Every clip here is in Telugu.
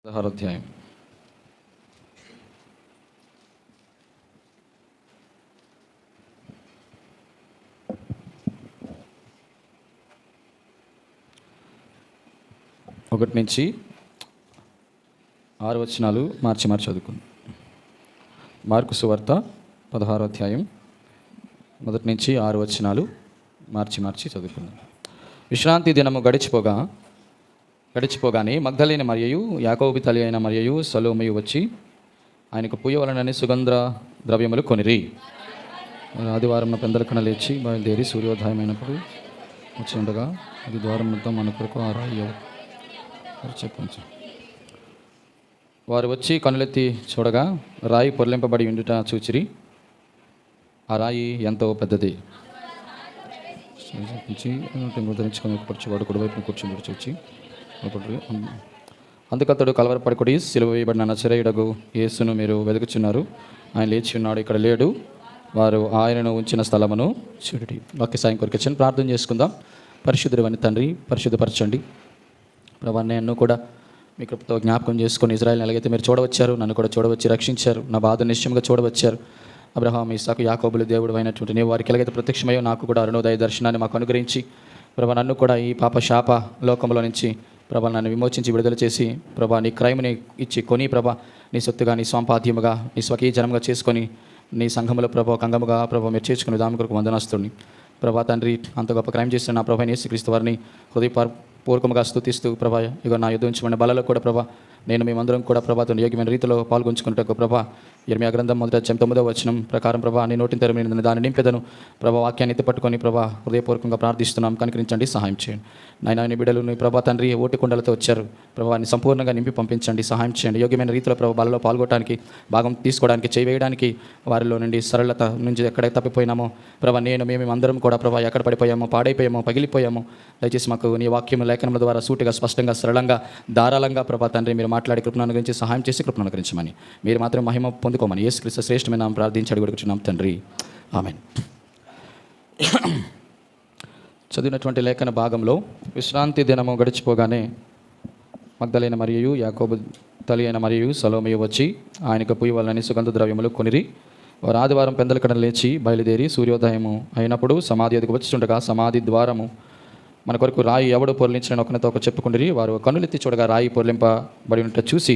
16వ అధ్యాయం. ఒకటి నుంచి 6 వచనాలు మార్చి చదువుకుందాం. మార్కు సువార్త 16వ అధ్యాయం 1 నుంచి 6 వచనాలు మార్చి చదువుకుందాం. విశ్రాంతి దినము గడిచిపోగానే మగ్దలేని మరియయు యాకోబు తల్లి అయిన మరియయు సలోమియు వచ్చి ఆయనకు పూయవలనని సుగంధ ద్రవ్యములు కొనిరి. ఆదివారం పెందలకన లేచి బయలుదేరి సూర్యోదయమైనప్పుడు వచ్చి ఉండగా అది ద్వారం మొత్తం మన కొరకు ఆ రాయి చెప్పచ్చు. వారు వచ్చి కనులెత్తి చూడగా రాయి పొర్లింపబడి ఉండుట చూచిరి. ఆ రాయి ఎంతో పెద్దది. ధరించుకొని వాడు కుడివైపున కూర్చుని చూచి అందుకతడు కలవరపడుకుడి, సిలువ వేయబడిన నజరేయుడగు యేసును మీరు వెతుకుచున్నారు, ఆయన లేచి ఉన్నాడు, ఇక్కడ లేడు, వారు ఆయనను ఉంచిన స్థలమును చూడుడి. వాక్య సాయం కొరకు వచ్చి ప్రార్థన చేసుకుందాం. పరిశుద్ధుడైన తండ్రి, పరిశుద్ధపరచండి ప్రభా. నన్ను కూడా మీ కృపతో జ్ఞాపకం చేసుకొని ఇజ్రాయెల్ ఎలాగైతే మీరు చూడవచ్చారు, నన్ను కూడా చూడవచ్చి రక్షించారు, నా బాధ నిశ్చయంగా చూడవచ్చారు. అబ్రహాం, ఇస్సాకు, యాకోబులు దేవుడు అయినటువంటి నీవు వారికి ఎలాగైతే ప్రత్యక్షమయ్యో నాకు కూడా అరుణోదయ దర్శనాన్ని మాకు అనుగ్రహించి ప్రభా నన్ను కూడా ఈ పాప శాప లోకంలో నుంచి ప్రభా నన్ను విమోచించి విడుదల చేసి ప్రభా నీ క్రైమ్ని ఇచ్చి కొని ప్రభా నీ సొత్తుగా, నీ స్వాంపాద్యముగా, నీ స్వకీయ జనముగా చేసుకొని నీ సంఘములో ప్రభా కంగముగా ప్రభా మీరు చేర్చుకుని దాని కొరకు వందనస్తుని ప్రభా తండ్రి. అంత గొప్ప క్రైమ్ చేసిన నా ప్రభా యేసుక్రీస్తు వారిని హృదయపూర్వకంగా స్తుతిస్తూ ప్రభా ఇక నా యుద్ధ ఉంచమని బలలో కూడా ప్రభా నేను మేమందరం కూడా ప్రభాతో యోగ్యమైన రీతిలో పాల్గొంచుకున్నట్టు ప్రభా ఇర్మియా గ్రంథం 9వ వచనం ప్రకారం ప్రభా నీ నోటిని తెరమిన దాన్ని నింపెదను ప్రభా వాక్యాన్ని ఎత్తిపట్టుకొని ప్రభా హృదయపూర్వకంగా ప్రార్థిస్తున్నాం. కనికరించండి, సహాయం చేయండి నాయన. బిడ్డలు నీ ప్రభా తండ్రి ఓటి కుండలతో వచ్చారు ప్రభావాన్ని సంపూర్ణంగా నింపి పంపించండి, సహాయం చేయండి. యోగ్యమైన రీతిలో ప్రభా బలలో పాల్గొనడానికి, భాగం తీసుకోవడానికి, చేయవేయడానికి వారిలో నుండి సరళత నుంచి ఎక్కడ తప్పిపోయినామో ప్రభా మేము అందరం కూడా ప్రభా ఎక్కడ పడిపోయామో, పాడైపోయామో, పగిలిపోయామో దయచేసి మాకు నీ వాక్యం లేఖనముల ద్వారా సూటిగా, స్పష్టంగా, సరళంగా, ధారాళంగా ప్రభా తండ్రి మీరు మాట్లాడి కృపను గురించి సహాయం చేసి కృపను అనుగ్రహించమని మీరు మాత్రం మహిమ పొందుకోమని యేసుక్రీస్తు శ్రేష్టమైన నామమున ప్రార్థించి అడుగుచున్నాం తండ్రి, ఆమేన్. చదివినటువంటి లేఖన భాగంలో విశ్రాంతి దినము గడిచిపోగానే మగ్దలేని మరియయు యాకోబు తల్లి అయిన మరియయు సలోమియు వచ్చి ఆయనకు పూయవలనని సుగంధ ద్రవ్యములు కొనిరి. వారు ఆదివారం పెందలకడ లేచి బయలుదేరి సూర్యోదయము అయినప్పుడు సమాధి ఎదుగు వచ్చుండగా సమాధి ద్వారము మన కొరకు రాయి ఎవడు పొర్లించిన ఒకరితో ఒక చెప్పుకుండిరి. వారు కన్నులెత్తి చూడగా రాయి పొర్లింపబడి ఉంటే చూసి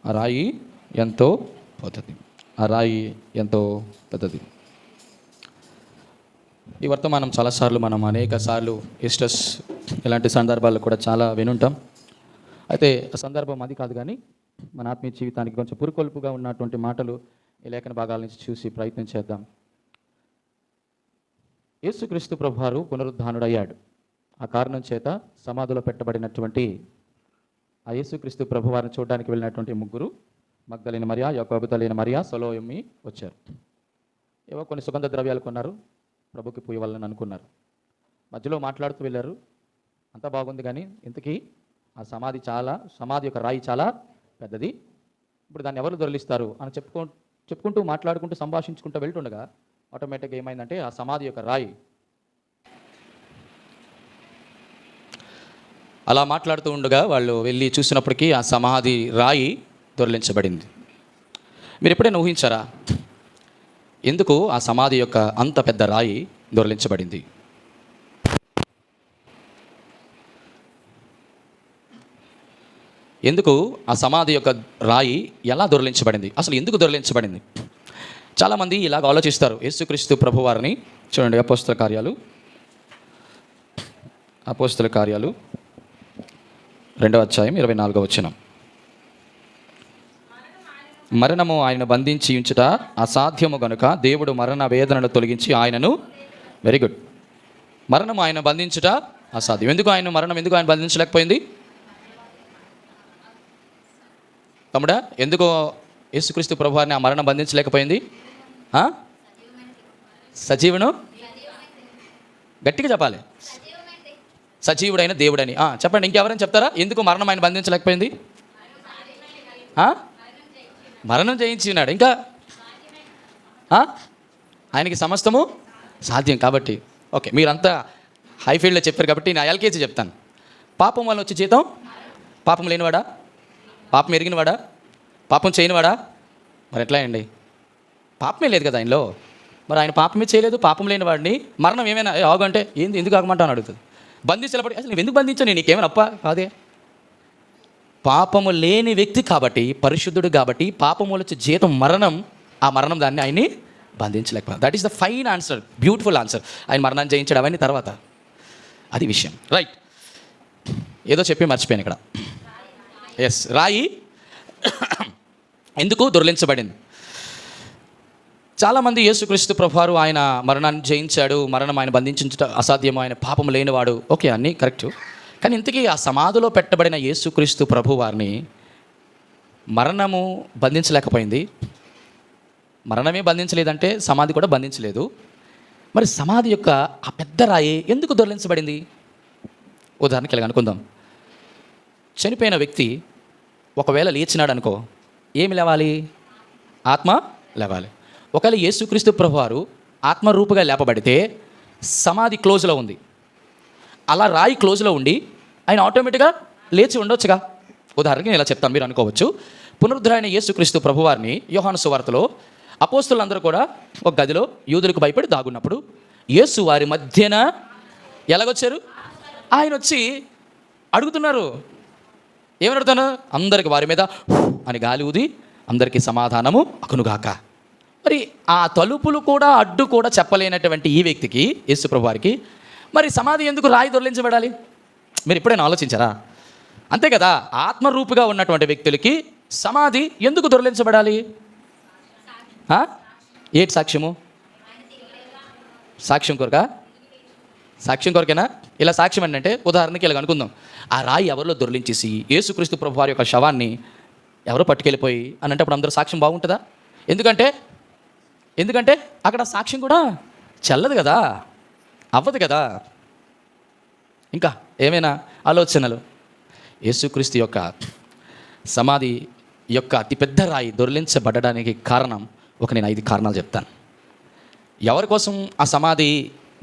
ఆ రాయి ఎంతో పెద్దది. ఈ వర్తమానం చాలాసార్లు మనం అనేక సార్లు ఈస్టర్స్ ఇలాంటి సందర్భాల్లో కూడా చాలా వినుంటాం. అయితే ఆ సందర్భం అది కాదు, కానీ మన ఆత్మీయ జీవితానికి కొంచెం పురుకొల్పుగా ఉన్నటువంటి మాటలు ఈ లేఖన భాగాల నుంచి చూసి ప్రయత్నం చేద్దాం. యేసుక్రీస్తు ప్రభువారు పునరుద్ధానుడయ్యాడు. ఆ కారణం చేత సమాధిలో పెట్టబడినటువంటి ఆ యేసుక్రీస్తు ప్రభువారిని చూడడానికి వెళ్ళినటువంటి ముగ్గురు, మగ్దలేని మరియ, యాకోబు తల్లి అయిన మరియ, సలోమి వచ్చారు. ఏవో కొన్ని సుగంధ ద్రవ్యాలు కొన్నారు, ప్రభుకి పూయవలని అనుకున్నారు. మధ్యలో మాట్లాడుతూ వెళ్ళారు, అంతా బాగుంది, కానీ ఇంతకీ ఆ సమాధి యొక్క రాయి చాలా పెద్దది, ఇప్పుడు దాన్ని ఎవరు దొరిలిస్తారు అని చెప్పుకుంటూ మాట్లాడుకుంటూ సంభాషించుకుంటూ వెళ్తుండగా ఆటోమేటిక్గా ఏమైందంటే ఆ సమాధి యొక్క రాయి అలా మాట్లాడుతూ ఉండగా వాళ్ళు వెళ్ళి చూసినప్పటికీ ఆ సమాధి రాయి దొరిలించబడింది. మీరు ఎప్పుడైనా ఊహించారా ఎందుకు ఆ సమాధి యొక్క అంత పెద్ద రాయి దొరిలించబడింది? ఎందుకు ఆ సమాధి యొక్క రాయి ఎలా దొరిలించబడింది? అసలు ఎందుకు దొరిలించబడింది? చాలామంది ఇలాగ ఆలోచిస్తారు. యేసుక్రీస్తు ప్రభువారిని చూడండి, అపోస్తల కార్యాలు 2వ అధ్యాయం 24వ వచనం. మరణము ఆయన బంధించి ఉంచుట అసాధ్యము గనుక దేవుడు మరణ వేదనను తొలగించి ఆయనను, వెరీ గుడ్, మరణము ఆయన బంధించుట అసాధ్యం. ఎందుకు ఆయన బంధించలేకపోయింది? తమ్ముడా, ఎందుకు యేసుక్రీస్తు ప్రభువారిని ఆ మరణం బంధించలేకపోయింది? సజీవును, గట్టిగా చెప్పాలి, సజీవుడైన దేవుడని చెప్పండి. ఇంకెవరైనా చెప్తారా ఎందుకు మరణం ఆయన బంధించలేకపోయింది? మరణం జయించి ఉన్నాడు, ఇంకా ఆయనకి సమస్తము సాధ్యం కాబట్టి. ఓకే, మీరంతా హై ఫీల్డ్లో చెప్పారు కాబట్టి నేను ఎల్కేజీ చెప్తాను. పాపం వల్ల వచ్చే జీతం పాపం లేనివాడా? పాపం ఎరిగినవాడా? పాపం చేయనివాడా? మరి ఎట్లా అండి? పాపమే లేదు కదా ఆయనలో. మరి ఆయన పాపమే చేయలేదు, పాపం లేని వాడిని మరణం ఏమైనా ఆగు అంటే ఏంది, ఎందుకు ఆగమంటావు అని అడుగుతుంది. బంధించలేపడి అసలు నువ్వు ఎందుకు బంధించావు, నేను నీకేమైనా అప్ప కాదే. పాపము లేని వ్యక్తి కాబట్టి, పరిశుద్ధుడు కాబట్టి, పాపము వచ్చే జీతం మరణం. ఆ మరణం దాన్ని ఆయన్ని బంధించలేకపోయింది. That is the fine answer, beautiful answer. ఆయన మరణాన్ని జయించడం అవన్నీ తర్వాత, అది విషయం. రైట్, ఏదో చెప్పి మర్చిపోయాను ఇక్కడ. ఎస్, రాయి ఎందుకు దొర్లించబడింది? చాలామంది యేసుక్రీస్తు ప్రభువారు ఆయన మరణాన్ని జయించాడు, మరణం ఆయన బంధించడం అసాధ్యము, ఆయన పాపం లేనివాడు, ఓకే అన్నీ కరెక్టు. కానీ ఇంతకీ ఆ సమాధిలో పెట్టబడిన యేసుక్రీస్తు ప్రభువారిని మరణము బంధించలేకపోయింది. మరణమే బంధించలేదంటే సమాధి కూడా బంధించలేదు. మరి సమాధి యొక్క ఆ పెద్ద రాయి ఎందుకు దొర్లించబడింది? ఉదాహరణకి ఇలా అనుకుందాం. చనిపోయిన వ్యక్తి ఒకవేళ లేచినాడు అనుకో, ఏమి లేవాలి? ఆత్మ లేవాలి. ఒకవేళ యేసుక్రీస్తు ప్రభువారు ఆత్మరూపుగా లేపబడితే సమాధి క్లోజ్లో ఉంది. అలా రాయి క్లోజ్లో ఉండి ఆయన ఆటోమేటిక్గా లేచి ఉండొచ్చుగా. ఉదాహరణకి నేను ఇలా చెప్తాను, మీరు అనుకోవచ్చు. పునరుద్ధరైన యేసుక్రీస్తు ప్రభువారిని యోహాను సువార్తలో అపోస్తులందరూ కూడా ఒక గదిలో యూదులకు భయపడి దాగున్నప్పుడు యేసు వారి మధ్యన ఎలాగొచ్చారు? ఆయన వచ్చి అడుగుతున్నారు. ఏమని అడుగుతాను? అందరికి వారి మీద అని గాలి ఊది అందరికీ సమాధానము అకునుగాక. మరి ఆ తలుపులు కూడా అడ్డు కూడా చెప్పలేనటువంటి ఈ వ్యక్తికి, యేసు ప్రభువారికి, మరి సమాధి ఎందుకు రాయి దొర్లించబడాలి? మీరు ఎప్పుడైనా ఆలోచించారా? అంతే కదా, ఆత్మరూపుగా ఉన్నటువంటి వ్యక్తులకి సమాధి ఎందుకు దొర్లించబడాలి? ఏంటి సాక్ష్యము? సాక్ష్యం కొరకా? సాక్ష్యం కొరకేనా? ఇలా సాక్ష్యం ఏంటంటే, ఉదాహరణకి ఇలా అనుకుందాం. ఆ రాయి ఎవరిలో దొర్లించేసి యేసుక్రీస్తు ప్రభువారి యొక్క శవాన్ని ఎవరో పట్టుకెళ్ళిపోయి అని అంటే అప్పుడు అందరూ సాక్ష్యం బాగుంటుందా? ఎందుకంటే అక్కడ సాక్ష్యం కూడా చెల్లదు కదా, అవ్వదు కదా. ఇంకా ఏమైనా ఆలోచనలు? యేసుక్రీస్తు యొక్క సమాధి యొక్క అతిపెద్ద రాయి దొర్లించబడడానికి కారణం నేను 5 కారణాలు చెప్తాను. ఎవరి కోసం ఆ సమాధి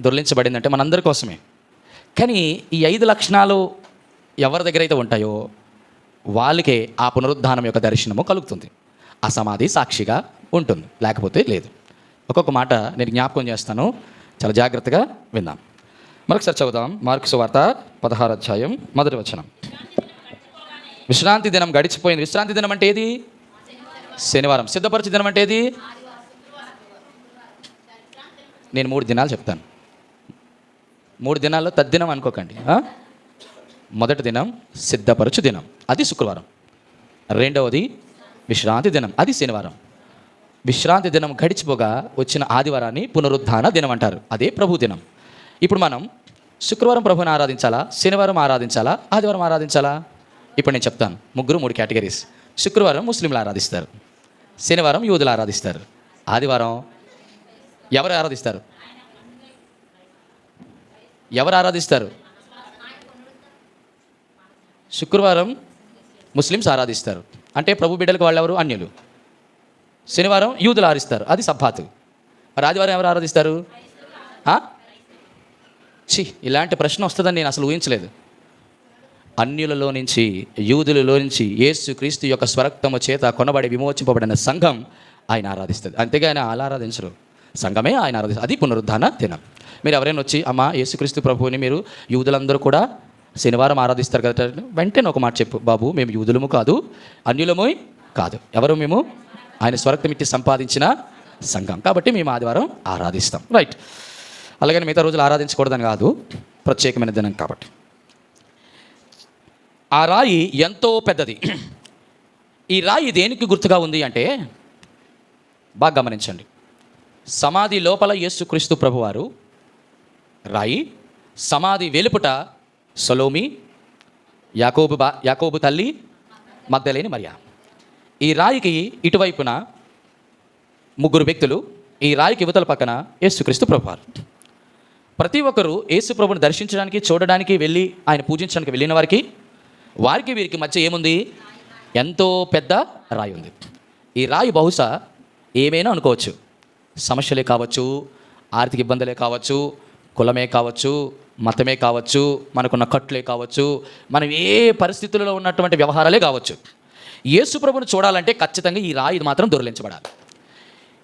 దొర్లించబడిందంటే మనందరి కోసమే. కానీ ఈ 5 లక్షణాలు ఎవరి దగ్గర అయితే ఉంటాయో వాళ్ళకే ఆ పునరుద్ధానం యొక్క దర్శనము కలుగుతుంది. ఆ సమాధి సాక్షిగా ఉంటుంది, లేకపోతే లేదు. ఒక్కొక్క మాట నేను జ్ఞాపకం చేస్తాను, చాలా జాగ్రత్తగా విందాం. మరొకసారి చదువుదాం. మార్కు సువార్త 16వ అధ్యాయం 1వ వచనం. విశ్రాంతి దినం గడిచిపోయింది. విశ్రాంతి దినం అంటే ఏది? శనివారం. సిద్ధపరచు దినం అంటే ఏది? నేను 3 దినాలు చెప్తాను. 3 దినాల్లో తద్దినం అనుకోకండి. మొదటి దినం సిద్ధపరచు దినం, అది శుక్రవారం. రెండవది విశ్రాంతి దినం, అది శనివారం. విశ్రాంతి దినం గడిచిపోగా వచ్చిన ఆదివారాన్ని పునరుద్ధాన దినం అంటారు, అదే ప్రభు దినం. ఇప్పుడు మనం శుక్రవారం ప్రభుని ఆరాధించాలా, శనివారం ఆరాధించాలా, ఆదివారం ఆరాధించాలా? ఇప్పుడు నేను చెప్తాను. 3 కేటగిరీస్. శుక్రవారం ముస్లింలు ఆరాధిస్తారు, శనివారం యూదులు ఆరాధిస్తారు, ఆదివారం ఎవరు ఆరాధిస్తారు? ఎవరు ఆరాధిస్తారు? శుక్రవారం ముస్లిమ్స్ ఆరాధిస్తారు, అంటే ప్రభు బిడ్డలకు వాళ్ళు ఎవరు? అన్యులు. శనివారం యూదులు ఆరాధిస్తారు, అది సబ్బాతు. మరి ఆదివారం ఎవరు ఆరాధిస్తారు? ఇలాంటి ప్రశ్న వస్తుందని నేను అసలు ఊహించలేదు. అన్యులలో నుంచి, యూదులలో నుంచి యేసుక్రీస్తు యొక్క స్వరక్తము చేత కొనబడి విమోచింపబడిన సంఘం ఆయన ఆరాధిస్తుంది. అంతేగాని అలా ఆరాధించరు, సంఘమే ఆయన ఆరాధిస్తారు. అది పునరుద్ధాన దినం. మీరు ఎవరైనా వచ్చి అమ్మ యేసుక్రీస్తు ప్రభువుని మీరు యూదులందరూ కూడా శనివారం ఆరాధిస్తారు కదా, వెంటనే ఒక మాట చెప్పు, బాబు మేము యూదులము కాదు, అన్యులము కాదు, ఎవరు మేము? ఆయన స్వరక్తం ఇచ్చి సంపాదించిన సంఘం, కాబట్టి మేము ఆదివారం ఆరాధిస్తాం. రైట్. అలాగని మిగతా రోజులు ఆరాధించకూడదని కాదు, ప్రత్యేకమైన దినం కాబట్టి. ఆ రాయి ఎంతో పెద్దది. ఈ రాయి దేనికి గుర్తుగా ఉంది అంటే, బాగా గమనించండి. సమాధి లోపల యేసుక్రీస్తు ప్రభువారు రాయి, సమాధి వెలుపుట సలోమి, యాకోబు తల్లి మగ్దలేని మరియా. ఈ రాయికి ఇటువైపున 3 వ్యక్తులు, ఈ రాయికి యువతల పక్కన యేసుక్రీస్తు ప్రభువారు. ప్రతి ఒక్కరూ యేసు ప్రభుని దర్శించడానికి, చూడడానికి వెళ్ళి ఆయన పూజించడానికి వెళ్ళిన వారికి వీరికి మధ్య ఏముంది? ఎంతో పెద్ద రాయి ఉంది. ఈ రాయి బహుశా ఏమైనా అనుకోవచ్చు, సమస్యలే కావచ్చు, ఆర్థిక ఇబ్బందులే కావచ్చు, కులమే కావచ్చు, మతమే కావచ్చు, మనకున్న కట్లే కావచ్చు, మనం ఏ పరిస్థితులలో ఉన్నటువంటి వ్యవహారాలే కావచ్చు. యేసు ప్రభువును చూడాలంటే ఖచ్చితంగా ఈ రాయి మాత్రం దొరిలించబడాలి.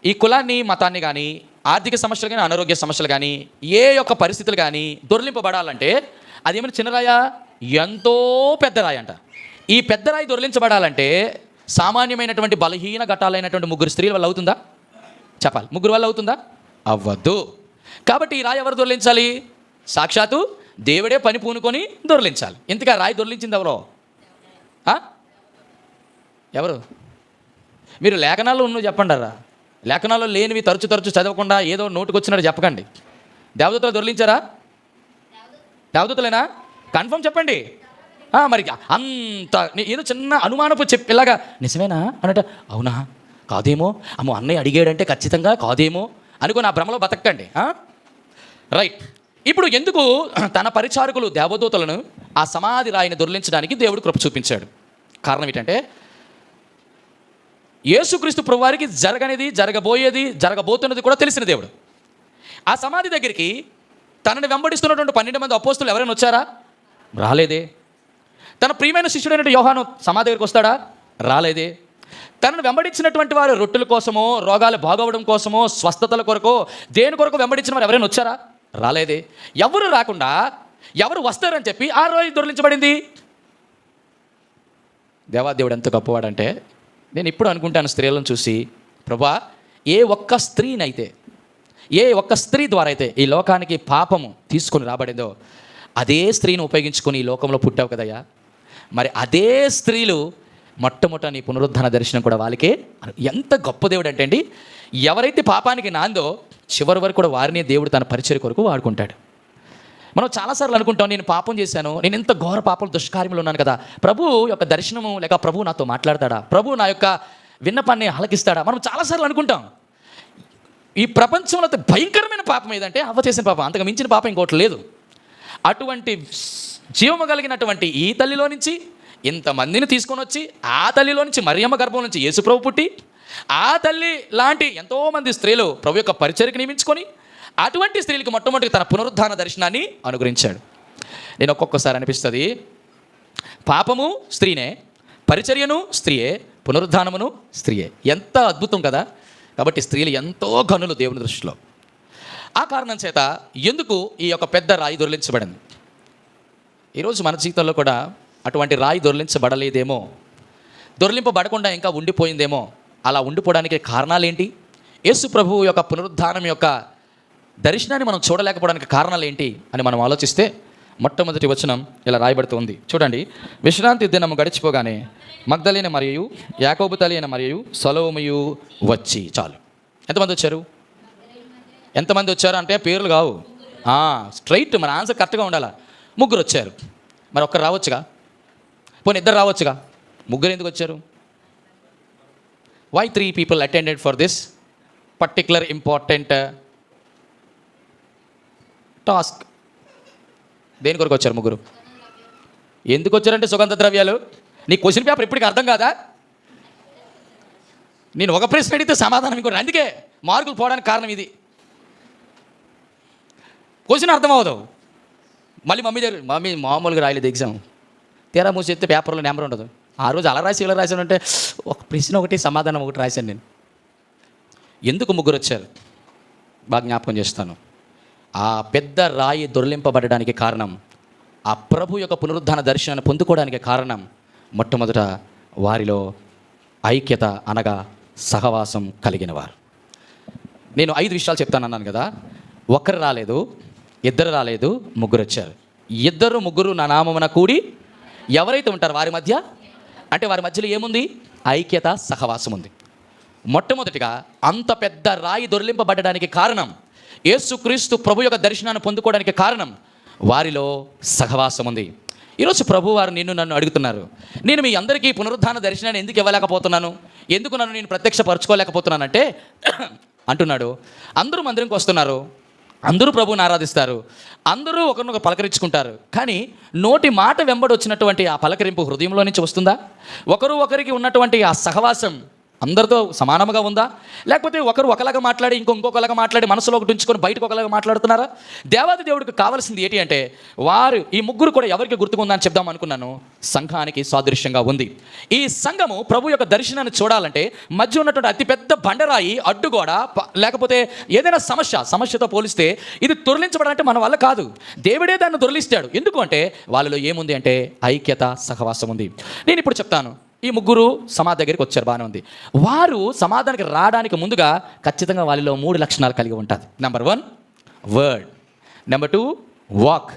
ఈ కులాన్ని, మతాన్ని కానీ, ఆర్థిక సమస్యలు కానీ, అనారోగ్య సమస్యలు కానీ, ఏ యొక్క పరిస్థితులు కానీ దొరిలింపబడాలంటే అదేమైనా చిన్న రాయా, ఎంతో పెద్ద రాయి అంట. ఈ పెద్ద రాయి దొరిలించబడాలంటే సామాన్యమైనటువంటి బలహీన ఘటాలైనటువంటి 3 స్త్రీల వల్ల అవుతుందా? చెప్పాలి. 3 వల్ల అవుతుందా? అవ్వద్దు. కాబట్టి ఈ రాయి ఎవరు దొరిలించాలి? సాక్షాత్తు దేవుడే పని పూనుకొని దొరిలించాలి. ఇంతగా రాయి దొరిలించింది ఎవరు? మీరు లేఖనాల్లో ఉన్నవి చెప్పండారా. లేఖనాల్లో లేనివి తరచు చదవకుండా ఏదో నోటుకొచ్చినట్టు చెప్పకండి. దేవదూతలు దొరిలించారా? దేవదూతలేనా? కన్ఫర్మ్ చెప్పండి. మరి అంత ఏదో చిన్న అనుమానపు ఇలాగా నిజమేనా అన్నట్టు, అవునా కాదేమో, అమ్మో అన్నయ్య అడిగాడంటే ఖచ్చితంగా కాదేమో అనుకో నా భ్రమలో బతకండి. రైట్. ఇప్పుడు ఎందుకు తన పరిచారకులు దేవదూతలను ఆ సమాధి రాయిని దొరిలించడానికి దేవుడు కృప చూపించాడు? కారణం ఏంటంటే యేసుక్రీస్తు ప్రభువారికి జరగనిది, జరగబోయేది, జరగబోతున్నది కూడా తెలిసిన దేవుడు. ఆ సమాధి దగ్గరికి తనని వెంబడిస్తున్నటువంటి 12 మంది అపోస్తులు ఎవరైనా వచ్చారా? రాలేదే. తన ప్రియమైన శిష్యుడైన యోహాను సమాధి దగ్గరికి వస్తాడా? రాలేదే. తనను వెంబడించినటువంటి వారు రొట్టెల కోసమో, రోగాలు బాగవడం కోసమో, స్వస్థతల కొరకో, దేని కొరకు వెంబడించిన వారు ఎవరైనా వచ్చారా? రాలేదే. ఎవరు రాకుండా ఎవరు వస్తారని చెప్పి ఆ రోజు దొరిలించబడింది. దేవాదేవుడు ఎంత గొప్పవాడంటే, నేను ఇప్పుడు అనుకుంటాను స్త్రీలను చూసి, ప్రభా ఏ ఒక్క స్త్రీనైతే, ఏ ఒక్క స్త్రీ ద్వారా అయితే ఈ లోకానికి పాపము తీసుకొని రాబడిందో అదే స్త్రీని ఉపయోగించుకొని ఈ లోకంలో పుట్టావు కదయ్యా. మరి అదే స్త్రీలు మొట్టమొదట నీ పునరుద్ధరణ దర్శనం కూడా వాళ్ళకే. ఎంత గొప్ప దేవుడు అంటే అండి, ఎవరైతే పాపానికి నాందో చివరి వరకు కూడా వారిని దేవుడు తన పరిచర్య కొరకు వాడుకుంటాడు. మనం చాలాసార్లు అనుకుంటాం, నేను పాపం చేశాను, నేను ఎంత ఘోర పాపం దుష్కార్యంలో ఉన్నాను కదా, ప్రభు యొక్క దర్శనము లేక ప్రభు నాతో మాట్లాడతాడా, ప్రభు నా యొక్క విన్నపాన్ని ఆలకిస్తాడా, మనం చాలాసార్లు అనుకుంటాం. ఈ ప్రపంచంలో భయంకరమైన పాపం ఏదంటే అవ్వ చేసిన పాపం. అంతకు మించిన పాపం ఇంకోటి లేదు. అటువంటి జీవము కలిగినటువంటి ఈ తల్లిలో నుంచి ఇంతమందిని తీసుకొని వచ్చి, ఆ తల్లిలో నుంచి మరియమ్మ గర్భం నుంచి యేసుప్రభు పుట్టి, ఆ తల్లి లాంటి ఎంతోమంది స్త్రీలు ప్రభు యొక్క పరిచర్యకు నియమించుకొని అటువంటి స్త్రీలకు మొట్టమొదటి తన పునరుద్ధాన దర్శనాన్ని అనుగ్రహించాడు. నేను ఒక్కొక్కసారి అనిపిస్తుంది, పాపము స్త్రీనే, పరిచర్యను స్త్రీయే, పునరుద్ధానమును స్త్రీయే. ఎంత అద్భుతం కదా. కాబట్టి స్త్రీలు ఎంతో ఘనులు దేవుని దృష్టిలో. ఆ కారణం చేత ఎందుకు ఈ యొక్క పెద్ద రాయి దొరిలించబడింది? ఈరోజు మన జీవితంలో కూడా అటువంటి రాయి దొరిలించబడలేదేమో, దొరిలింపబడకుండా ఇంకా ఉండిపోయిందేమో. అలా ఉండిపోవడానికి కారణాలు ఏంటి? యేసు ప్రభువు యొక్క పునరుద్ధానం యొక్క దర్శనాన్ని మనం చూడలేకపోవడానికి కారణాలు ఏంటి అని మనం ఆలోచిస్తే, మొట్టమొదటి వచనం ఇలా రాయబడుతుంది చూడండి. విశ్రాంతి దినము గడిచిపోగానే మగ్దలేన మరియు యాకోబు తల్లి అయిన మరియు సలోమియు వచ్చి. చాలు. ఎంతమంది వచ్చారు? ఎంతమంది వచ్చారు అంటే పేర్లు కావు, స్ట్రైట్ మన ఆన్సర్ కరెక్ట్గా ఉండాలా. 3 వచ్చారు. మరి ఒక్కరు రావచ్చుగా, పోనీ 2 రావచ్చుగా, 3 ఎందుకు వచ్చారు? Why 3 people attended for this particular important task? దేని కొరకు వచ్చారు 3? ఎందుకు వచ్చారంటే సుగంధ ద్రవ్యాలు. నీ క్వశ్చన్ పేపర్ ఇప్పటికీ అర్థం కాదా? నేను ఒక ప్రశ్న అడిగితే సమాధానం ఇంకోటి. అందుకే మార్కులు పోవడానికి కారణం ఇది. క్వశ్చన్ అర్థం అవ్వదు. మళ్ళీ మమ్మీ మామూలుగా రాయలేదు ఎగ్జామ్, తీరా మూసి ఎత్తే పేపర్లో నెంబర్ ఉండదు. ఆ రోజు అలా రాసి ఇలా రాశాను అంటే ఒక ప్రశ్న ఒకటి సమాధానం ఒకటి రాశాను నేను. ఎందుకు 3 వచ్చారు? బాగా జ్ఞాపకం చేస్తాను. ఆ పెద్ద రాయి దొరిలింపబడడానికి కారణం, ఆ ప్రభు యొక్క పునరుద్ధాన దర్శనాన్ని పొందుకోవడానికి కారణం, మొట్టమొదట వారిలో ఐక్యత అనగా సహవాసం కలిగిన వారు. నేను 5 విషయాలు చెప్తానన్నాను కదా. 1 రాలేదు, 2 రాలేదు, 3 వచ్చారు. 2, 3 నా నామమున కూడి ఎవరైతే ఉంటారో వారి మధ్య, అంటే వారి మధ్యలో ఏముంది? ఐక్యత, సహవాసం ఉంది. మొట్టమొదటిగా అంత పెద్ద రాయి దొరిలింపబడడానికి కారణం, యేసుక్రీస్తు ప్రభు యొక్క దర్శనాన్ని పొందుకోవడానికి కారణం, వారిలో సహవాసం ఉంది. ఈరోజు ప్రభు వారు నన్ను అడుగుతున్నారు, నేను మీ అందరికీ పునరుద్ధాన దర్శనాన్ని ఎందుకు ఇవ్వలేకపోతున్నాను, ఎందుకు నన్ను నేను ప్రత్యక్షపరచుకోలేకపోతున్నానంటే అంటున్నాడు, అందరూ మందిరంకి వస్తున్నారు, అందరూ ప్రభువుని ఆరాధిస్తారు, అందరూ ఒకరినొకరు పలకరించుకుంటారు, కానీ నోటి మాట వెంబడి వచ్చినటువంటి ఆ పలకరింపు హృదయంలో నుంచి వస్తుందా? ఒకరికి ఉన్నటువంటి ఆ సహవాసం అందరితో సమానంగా ఉందా? లేకపోతే ఒకరు ఒకలాగా మాట్లాడి ఇంకొకలాగా మాట్లాడి మనసులో ఒకటి ఉంచుకొని బయటకు ఒకలాగా మాట్లాడుతున్నారా? దేవాది దేవుడికి కావాల్సింది ఏంటి అంటే వారు ఈ ముగ్గురు కూడా ఎవరికి గుర్తుకుందని చెప్దాం అనుకున్నాను. సంఘానికి సాదృశ్యంగా ఉంది. ఈ సంఘము ప్రభు యొక్క దర్శనాన్ని చూడాలంటే మధ్య ఉన్నటువంటి అతిపెద్ద బండరాయి అడ్డుగోడ లేకపోతే ఏదైనా సమస్యతో పోలిస్తే ఇది దొర్లించబడాలంటే మన వల్ల కాదు. దేవుడే దాన్ని దొర్లిస్తాడు. ఎందుకు అంటే వాళ్ళలో ఏముంది అంటే ఐక్యత, సహవాసం ఉంది. నేను ఇప్పుడు చెప్తాను. ఈ ముగ్గురు సమాధి దగ్గరికి వచ్చారు, బాగానే ఉంది. వారు సమాధానికి రావడానికి ముందుగా ఖచ్చితంగా వాళ్ళలో 3 లక్షణాలు కలిగి ఉంటుంది. Number 1 word, number 2 walk,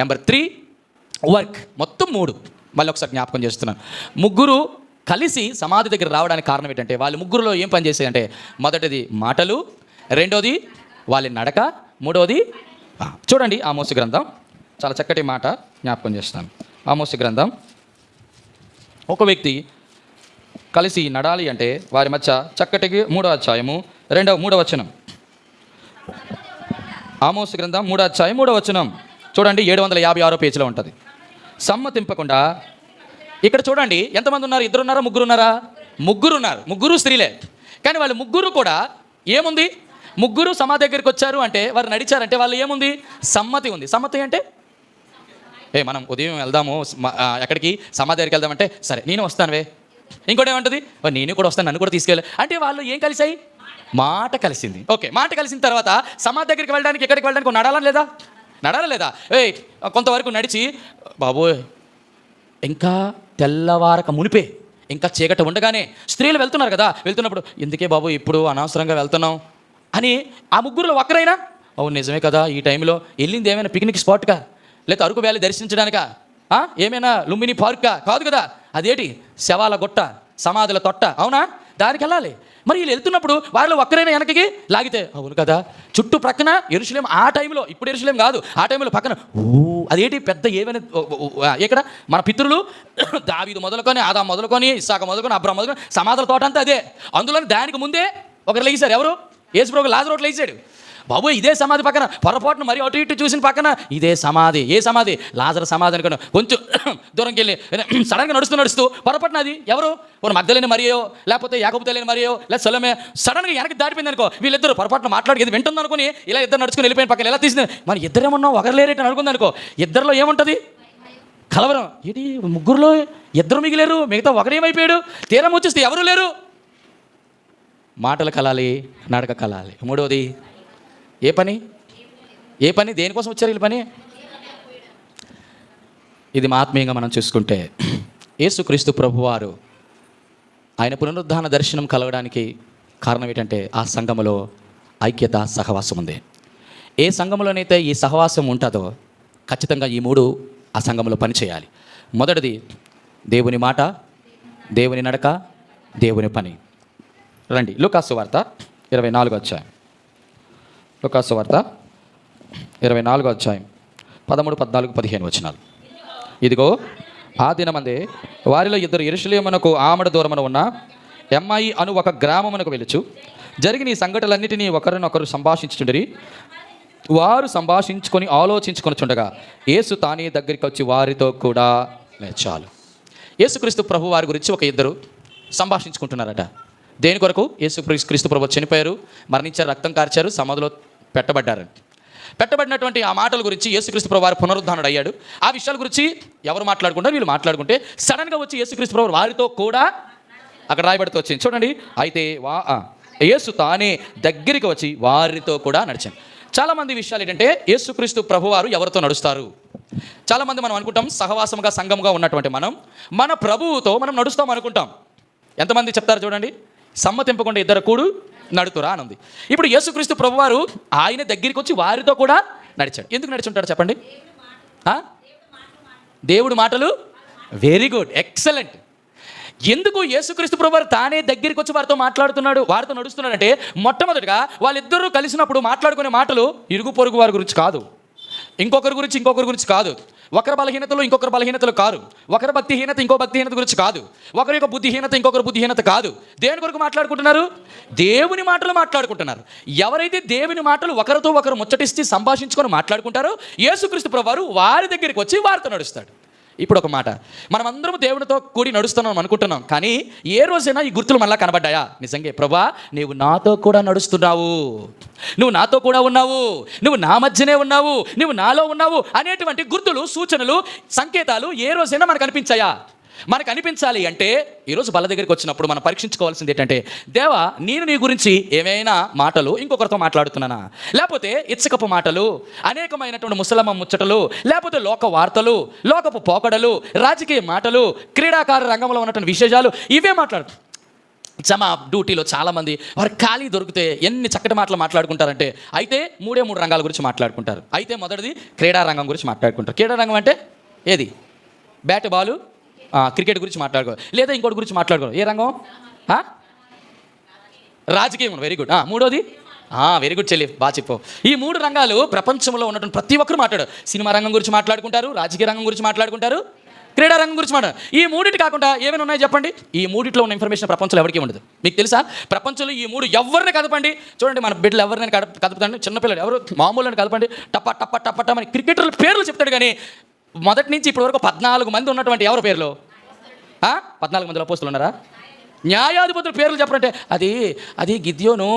number 3 work. మొత్తం 3. మళ్ళీ ఒకసారి జ్ఞాపకం చేస్తున్నాను. ముగ్గురు కలిసి సమాధి దగ్గర రావడానికి కారణం ఏంటంటే వాళ్ళు ముగ్గురులో ఏం పని చేశాయంటే మొదటిది మాటలు, రెండోది వాళ్ళ నడక, మూడోది చూడండి ఆమోసు గ్రంథం. చాలా చక్కటి మాట జ్ఞాపకం చేస్తాను. ఆమోసు గ్రంథం. ఒక వ్యక్తి కలిసి నడాలి అంటే వారి మధ్య చక్కటికి 3వ అధ్యాయము 3వ వచనం. ఆమోసు గ్రంథం 3వ అధ్యాయం 3వ వచనం చూడండి. 756 పేజీలో ఉంటుంది. సమ్మతింపకుండా. ఇక్కడ చూడండి ఎంతమంది ఉన్నారు? 2 ఉన్నారా? 3 ఉన్నారా? 3 ఉన్నారు. 3 స్త్రీలే. కానీ వాళ్ళు ముగ్గురు కూడా ఏముంది? ముగ్గురు సమాధి దగ్గరికి వచ్చారు అంటే వారు నడిచారంటే వాళ్ళు ఏముంది? సమ్మతి ఉంది. సమ్మతి అంటే మనం ఉదయం వెళ్దాము ఎక్కడికి సమాధి దగ్గరికి వెళ్దామంటే సరే నేను వస్తానువే. ఇంకోటి ఏమంటుంది? నేను కూడా వస్తాను, నన్ను కూడా తీసుకెళ్ళి. అంటే వాళ్ళు ఏం కలిసాయి? మాట కలిసింది. ఓకే, మాట కలిసిన తర్వాత సమాధి దగ్గరికి వెళ్ళడానికి ఎక్కడికి వెళ్ళడానికి నడాలా లేదా? కొంతవరకు నడిచి బాబోయ్ ఇంకా తెల్లవారక మునిపే ఇంకా చీకటి ఉండగానే స్త్రీలు వెళ్తున్నారు కదా, వెళ్తున్నప్పుడు ఎందుకే బాబు ఇప్పుడు అనవసరంగా వెళ్తున్నాం అని ఆ ముగ్గురులో ఒక్కరైనా అవును నిజమే కదా ఈ టైంలో వెళ్ళింది ఏమైనా పిక్నిక్ స్పాట్గా లేకపోతే అరకు వ్యాలీ దర్శించడానికా? ఏమైనా లుంబిని పార్కా? కాదు కదా. అదేంటి శవాల గొట్ట, సమాధుల తొట్ట. అవునా? దానికి వెళ్ళాలి. మరి వీళ్ళు వెళ్తున్నప్పుడు వాళ్ళు ఒక్కరైనా వెనకకి లాగితే అవును కదా చుట్టూ ప్రక్కన యెరూషలేం. ఆ టైంలో ఇప్పుడు యెరూషలేం కాదు, ఆ టైంలో పక్కన అదేంటి పెద్ద ఏమైనా ఇక్కడ మన పితరులు దావీదు మొదలుకొని ఆదాము మొదలుకొని ఇస్సాకు మొదలుకొని అబ్రాహాము మొదలుకొని సమాధుల తోట అంతా అదే. అందులో దానికి ముందే ఒకరు లేచారు. ఎవరు? యేసుప్రభు లాజరు లేచాడు. బాబు ఇదే సమాధి పక్కన పొరపాటును మరి అటు ఇటు చూసిన పక్కన ఇదే సమాధి. ఏ సమాధి? లాజరు సమాధి అనుకున్నా. కొంచెం దూరంకి వెళ్ళి సడన్గా నడుస్తూ పొరపాటున అది ఎవరు? మగ్దలేని మరియో లేకపోతే యాకోబు తెలియని మరియో లేదా సొలొమే సడన్గా వెనక్కి దాటిపోయింది అనుకో. వీళ్ళిద్దరు పొరపాటున మాట్లాడి ఇది వింటుంది అనుకుని ఇలా ఇద్దరు నడుచుకుని వెళ్ళిపోయిన పక్కన ఎలా తీసింది? మన ఇద్దరేమన్నా ఒకరు లేరేటని అనుకుంది అనుకో. ఇద్దరిలో ఏముంటుంది? కలవరం. ఇది ముగ్గురులో ఇద్దరు మిగిలేరు, మిగతా ఒకరేమైపోయాడు. తీరం వచ్చేస్తే ఎవరు లేరు. మాటలు కలాలి, నడక కలాలి. మూడోది ఏ పని? దేనికోసం వచ్చారు వీళ్ళ పని? ఇది ఆత్మీయంగా మనం చూసుకుంటే యేసుక్రీస్తు ప్రభువారు ఆయన పునరుద్ధాన దర్శనం కలగడానికి కారణం ఏంటంటే ఆ సంఘములో ఐక్యత, సహవాసం ఉంది. ఏ సంఘములోనైతే ఈ సహవాసం ఉంటుందో ఖచ్చితంగా ఈ 3 ఆ సంఘంలో పనిచేయాలి. మొదటిది దేవుని మాట, దేవుని నడక, దేవుని పని. రండి లూకాసు వార్త 24వ అధ్యాయం. లూకాసు వార్త 24వ అధ్యాయం 13, 14, 15 వచనాలు. ఇదిగో ఆ దినమందే వారిలో 2 యెరూషలేమునకు ఆమడ దూరమున ఉన్న ఎమ్మాయి అను ఒక గ్రామమునకు వెళ్ళుచు జరిగిన ఈ సంఘటనలన్నిటినీ ఒకరినొకరు సంభాషించుచుండిరి. వారు సంభాషించుకొని ఆలోచించుకొనుచుండగా యేసు తానే దగ్గరికి వచ్చి వారితో కూడా చాలు. యేసుక్రీస్తు ప్రభు వారి గురించి ఒక 2 సంభాషించుకుంటున్నారట. దేని కొరకు? యేసుక్రీస్తు ప్రభు చనిపోయారు, మరణించారు, రక్తం కార్చారు, సమాధిలో పెట్టబడినటువంటి ఆ మాటల గురించి యేసుక్రీస్తు ప్రభు వారు పునరుద్ధానుడు అయ్యాడు. ఆ విషయాల గురించి ఎవరు మాట్లాడుకుంటారు? వీళ్ళు మాట్లాడుకుంటే సడన్గా వచ్చి యేసుక్రీస్తు ప్రభు వారితో కూడా అక్కడ రాయబడుతూ వచ్చింది. చూడండి. అయితే యేసు తానే దగ్గరికి వచ్చి వారితో కూడా నడిచాను. చాలామంది విషయాలు ఏంటంటే యేసుక్రీస్తు ప్రభువారు ఎవరితో నడుస్తారు? చాలామంది మనం అనుకుంటాం సహవాసంగా సంఘంగా ఉన్నటువంటి మన ప్రభువుతో మనం నడుస్తాం అనుకుంటాం. ఎంతమంది చెప్తారు చూడండి, సమ్మతింపకుండా 2 కూడు నడుతురా అని ఉంది. ఇప్పుడు యేసుక్రీస్తు ప్రభువారు ఆయన దగ్గరికి వచ్చి వారితో కూడా నడిచాడు. ఎందుకు నడిచుంటాడు చెప్పండి? దేవుడు మాటలు. Very good, excellent. ఎందుకు యేసుక్రీస్తు ప్రభువారు తానే దగ్గరికి వచ్చి వారితో మాట్లాడుతున్నాడు, వారితో నడుస్తున్నాడంటే మొట్టమొదటిగా వాళ్ళిద్దరూ కలిసినప్పుడు మాట్లాడుకునే మాటలు ఇరుగు పొరుగు వారి గురించి కాదు, ఇంకొకరి గురించి కాదు, ఒకరి బలహీనతలు ఇంకొకరి బలహీనతలు కాదు, ఒకరి భక్తిహీనత ఇంకో భక్తిహీనత గురించి కాదు, ఒకరి యొక్క బుద్ధిహీనత ఇంకొకరి బుద్ధిహీనత కాదు. దేని కొరకు మాట్లాడుకుంటున్నారు? దేవుని మాటలు మాట్లాడుకుంటున్నారు. ఎవరైతే దేవుని మాటలు ఒకరితో ఒకరు ముచ్చటిస్తే సంభాషించుకొని మాట్లాడుకుంటారో యేసుక్రీస్తు ప్రభువారు వారి దగ్గరికి వచ్చి వారితో నడుస్తాడు. ఇప్పుడు ఒక మాట, మనం అందరం దేవునితో కూడి నడుస్తున్నాం అనుకుంటున్నాం, కానీ ఏ రోజైనా ఈ గుర్తులు మళ్ళా కనబడ్డాయా? నిజంగా ప్రభా నీవు నాతో కూడా నడుస్తున్నావు, నువ్వు నాతో కూడా ఉన్నావు, నువ్వు నా మధ్యనే ఉన్నావు, నువ్వు నాలో ఉన్నావు అనేటువంటి గుర్తులు, సూచనలు, సంకేతాలు ఏ రోజైనా మనకు అనిపించాయా? మనకు అనిపించాలి అంటే ఈరోజు బల్ల దగ్గరికి వచ్చినప్పుడు మనం పరీక్షించుకోవాల్సింది ఏంటంటే, దేవా నేను నీ గురించి ఏమైనా మాటలు ఇంకొకరితో మాట్లాడుతున్నానా, లేకపోతే ఇచ్చకపు మాటలు, అనేకమైనటువంటి ముసలమ్మ ముచ్చటలు, లేకపోతే లోక వార్తలు, లోకపు పోకడలు, రాజకీయ మాటలు, క్రీడాకార రంగంలో ఉన్నటువంటి విశేషాలు, ఇవే మాట్లాడు. డ్యూటీలో చాలామంది వారు ఖాళీ దొరికితే ఎన్ని చక్కటి మాటలు మాట్లాడుకుంటారంటే, అయితే మూడు రంగాల గురించి మాట్లాడుకుంటారు. అయితే మొదటిది క్రీడా రంగం గురించి మాట్లాడుకుంటారు. క్రీడా రంగం అంటే ఏది? బ్యాట్ బాలు, క్రికెట్ గురించి మాట్లాడుకో, లేదా ఇంకోటి గురించి మాట్లాడుకో. ఏ రంగం? రాజకీయం. Very good. మూడోది వెరీ గుడ్ చెల్లి, బాగా చెప్పు. ఈ 3 రంగాలు ప్రపంచంలో ఉన్నటువంటి ప్రతి ఒక్కరు మాట్లాడు. సినిమా రంగం గురించి మాట్లాడుకుంటారు, రాజకీయ రంగం గురించి మాట్లాడుకుంటారు, క్రీడా రంగం గురించి మాట్లాడు. ఈ 3 కాకుండా ఏమైనా ఉన్నాయో చెప్పండి. ఈ 3లో ఉన్న ఇన్ఫర్మేషన్ ప్రపంచంలో ఎవరికి ఉండదు. మీకు తెలుసా? ప్రపంచంలో ఈ 3 ఎవరిని కదపండి. చూడండి, మన బిడ్డలు ఎవరినైనా కదుపుతాండి, చిన్నపిల్లలు ఎవరు మామూలు కలపండి, టప్ప టప్ప టప్ప టప్ప అని క్రికెటర్ల పేర్లు చెప్తాడు. కానీ మొదటి నుంచి ఇప్పటి వరకు 14 మంది ఉన్నటువంటి ఎవరి పేర్లు? 14 మంది అపోస్తులు ఉన్నారా? న్యాయాధిపతుల పేర్లు చెప్పరంటే అది గిద్యోను,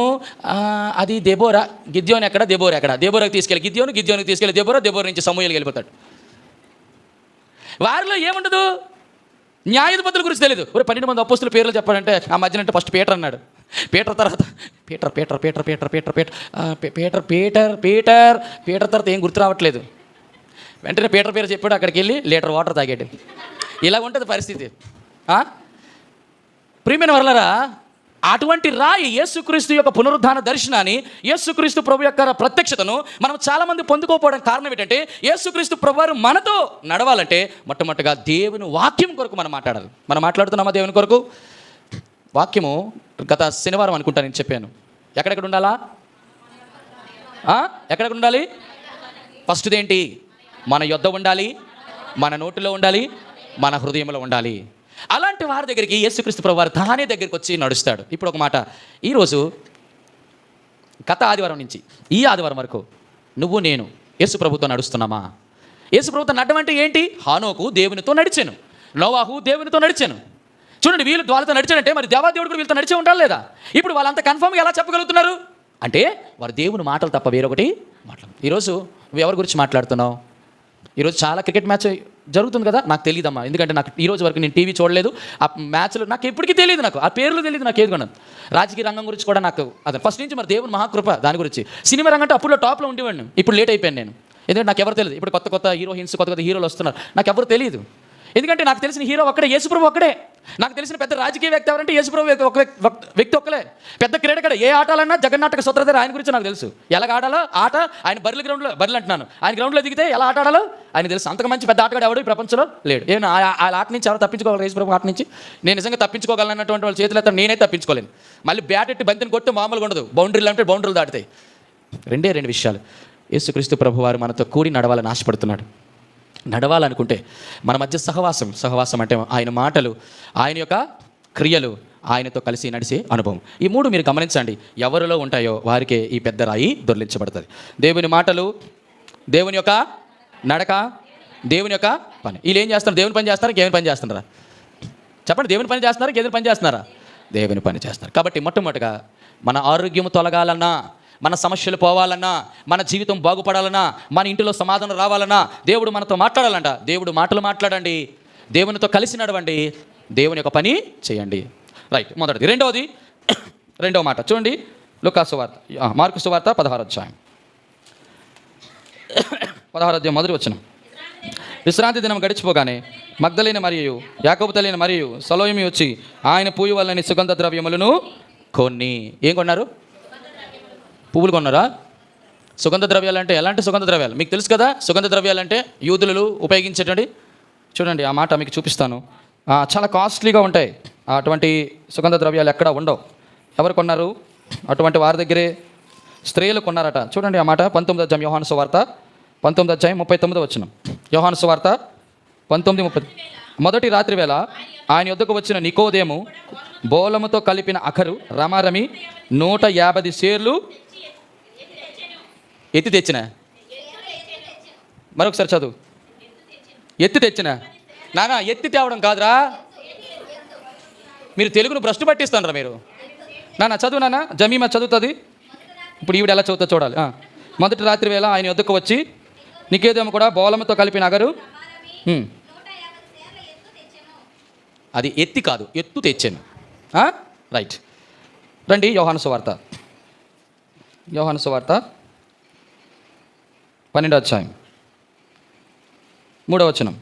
అది దెబోరా. గిద్యోను ఎక్కడ? దెబోరా ఎక్కడ? దెబోరాకి తీసుకెళ్ళి గిద్యోనికి తీసుకెళ్ళి దెబోరా నుంచి సమూయేలుకి వెళ్ళిపోతాడు. వారిలో ఏముండదు? న్యాయాధిపతుల గురించి తెలియదు. 12 మంది అపోస్తుల పేర్లు చెప్పాలంటే ఆ మధ్యన అంటే ఫస్ట్ పీటర్ అన్నాడు. పీటర్ తర్వాత పీటర్ తర్వాత ఏం గుర్తు రావట్లేదు. వెంటనే పీటర్ పేరు చెప్పాడు, అక్కడికి వెళ్ళి లీటర్ వాటర్ తాగాడు. ఇలా ఉంటుంది పరిస్థితి. ప్రియమైన వర్లారా, అటువంటి రాయి యేసుక్రీస్తు యొక్క పునరుద్ధాన దర్శనాన్ని, యేసుక్రీస్తు ప్రభు యొక్క ప్రత్యక్షతను మనం చాలామంది పొందుకోకపోవడం కారణం ఏంటంటే, యేసుక్రీస్తు ప్రభు వారు మనతో నడవాలంటే మొట్టమొదటిగా దేవుని వాక్యం కొరకు మనం మాట్లాడాలి. మనం మాట్లాడుతున్నామా దేవుని కొరకు? వాక్యము గత శనివారం అనుకుంటా నేను చెప్పాను. ఎక్కడెక్కడ ఉండాలా? ఎక్కడెక్కడ ఉండాలి? ఫస్ట్ది ఏంటి? మన యొద్ద ఉండాలి, మన నోటిలో ఉండాలి, మన హృదయంలో ఉండాలి. అలాంటి వారి దగ్గరికి యేసుక్రీస్తు ప్రభు వారు తానే దగ్గరికి వచ్చి నడుస్తాడు. ఇప్పుడు ఒక మాట, ఈరోజు గత ఆదివారం నుంచి ఈ ఆదివారం వరకు నువ్వు నేను యేసు ప్రభుతో నడుస్తున్నామా? యేసు ప్రభుతో నడడం అంటే ఏంటి? హానోకు దేవునితో నడిచాను, నోవాహు దేవునితో నడిచాను. చూడండి, వీళ్ళు వాళ్ళతో నడిచాడంటే మరి దేవాదేవుడు కూడా వీళ్ళతో నడిచే ఉండాలి లేదా? ఇప్పుడు వాళ్ళంతా కన్ఫర్మ్గా ఎలా చెప్పగలుగుతున్నారు అంటే, వారు దేవుని మాటలు తప్ప వేరొకటి మాట్లాడు. ఈరోజు నువ్వు ఎవరి గురించి మాట్లాడుతున్నావు? ఈరోజు చాలా క్రికెట్ మ్యాచ్ జరుగుతుంది కదా, నాకు తెలియదమ్మా. ఎందుకంటే నాకు ఈరోజు వరకు నేను టీవీ చూడలేదు. ఆ మ్యాచ్లు నాకు ఎప్పటికీ తెలియదు, నాకు ఆ పేర్లు తెలియదు, నాకు ఏది కూడా. రాజకీయ రంగం గురించి కూడా నాకు అదే ఫస్ట్ నుంచి మరి దేవుని మహాకృప దాని గురించి. సినిమా రంగం అంటే అప్పుడు టాప్లో ఉండేవాడిని, ఇప్పుడు లేట్ అయిపోయాను నేను. ఎందుకంటే నాకు ఎవరు తెలియదు. ఇప్పుడు కొత్త హీరోయిన్స్, కొత్త హీరోలు వస్తున్నారు, నాకు ఎవరు తెలియదు. ఎందుకంటే నాకు తెలిసిన హీరో ఒక్కడే, యేసుప్రభు ఒక్కడే. నాకు తెలిసిన పెద్ద రాజకీయ వ్యక్తి ఎవరంటే యేసుప్రభు వ్యక్తి ఒక్కలే. పెద్ద క్రీడకడే, ఏ ఆటాలన్నా జగన్నాటక సూత్రధారి ఆయన గురించి నాకు తెలుసు. ఎలా ఆడాలో ఆట, ఆయన బర్రెలు అంటున్నాను, ఆయన గ్రౌండ్లో దిగితే ఎలా ఆట ఆడాలో ఆయన తెలుసు. అంతకు మంచి పెద్ద ఆటగాడు ఎవడు ఈ ప్రపంచంలో లేడు. ఏమైనా ఆ ఆట నుంచి ఎవరు తప్పించుకోగలరు? యేసుప్రభు ఆట నుంచి నేను నిజంగా తప్పించుకోగలనటువంటి వాళ్ళ చేతులు ఎత్తాను, నేనే తప్పించుకోలేను. మళ్ళీ బ్యాట్ ఎట్టి బంతిని కొట్టి మామూలుగా ఉండదు. బౌండరీలు అంటే బౌండరీలు దాటుతాయి. 2 విషయాలు. యేసుక్రీస్తు ప్రభు వారు మనతో కూడి నడవాలని ఆశపడుతున్నాడు. నడవాలనుకుంటే మన మధ్య సహవాసం అంటే ఆయన మాటలు, ఆయన యొక్క క్రియలు, ఆయనతో కలిసి నడిచే అనుభవం. ఈ 3 మీరు గమనించండి. ఎవరిలో ఉంటాయో వారికే ఈ పెద్ద రాయి దొర్లించబడుతుంది. దేవుని మాటలు, దేవుని యొక్క నడక, దేవుని యొక్క పని. వీళ్ళు ఏం చేస్తారు? దేవుని పని చేస్తారా, దేవుని పని చేస్తున్నారా? చెప్పండి, దేవుని పని చేస్తున్నారా, దేవుని పని చేస్తున్నారా? దేవుని పని చేస్తారు. కాబట్టి మొట్టమొదటిగా మన ఆరోగ్యం తొలగాలన్నా, మన సమస్యలు పోవాలన్నా, మన జీవితం బాగుపడాలన్నా, మన ఇంటిలో సమాధానం రావాలన్నా, దేవుడు మనతో మాట్లాడాలంట. దేవుడు మాటలు మాట్లాడండి, దేవునితో కలిసి నడవండి, దేవుని యొక్క పని చేయండి. రైట్, మొదటిది. రెండవ మాట చూడండి, లూకాసు సువార్త, మార్కు సువార్త 16వ అధ్యాయం 16వ అధ్యాయం మొదటి వచనం. విశ్రాంతి దినం గడిచిపోగానే మగ్దలేని మరియు యాకోబు తల్లిని మరియు సలోమి వచ్చి ఆయన పూయి వల్లని సుగంధ ద్రవ్యములను కొన్ని. ఏం కొన్నారు? పువ్వులు కొన్నారా? సుగంధ ద్రవ్యాలు అంటే ఎలాంటి సుగంధ ద్రవ్యాలు మీకు తెలుసు కదా. సుగంధ ద్రవ్యాలు అంటే యూదులు ఉపయోగించేటండి. చూడండి, ఆ మాట మీకు చూపిస్తాను. చాలా కాస్ట్లీగా ఉంటాయి. అటువంటి సుగంధ ద్రవ్యాలు ఎక్కడ ఉండవు. ఎవరు కొన్నారు? అటువంటి వారి దగ్గరే స్త్రీలు కొన్నారట. చూడండి ఆ మాట 19వ అధ్యాయం యోహాను సువార్త 19వ అధ్యాయం 39వ వచనం. యోహాను సువార్త 19:30. మొదటి రాత్రి వేళ ఆయన యొద్దకు వచ్చిన నికోదేము బోలముతో కలిపిన అఖరు రమారమి 150 సేర్లు ఎత్తి తెచ్చిన. మరొకసారి చదువు. ఎత్తి తెచ్చిన. నానా ఎత్తి తేవడం కాదురా, మీరు తెలుగును భ్రష్టు పట్టిస్తానరా మీరు. నాన్న చదువు నాన్న, జమీమా చదువుతుంది. ఇప్పుడు ఈవిడ ఎలా చదువుతా చూడాలి. మొదటి రాత్రి వేళ ఆయన వద్దకు వచ్చి నికోదేము కూడా బోలముతో కలిపిన అగరు, అది ఎత్తి కాదు, ఎత్తు తెచ్చాను. రైట్, రండి యోహాను సువార్త. యోహాను సువార్త 12వ అధ్యాయం 3వ వచనం.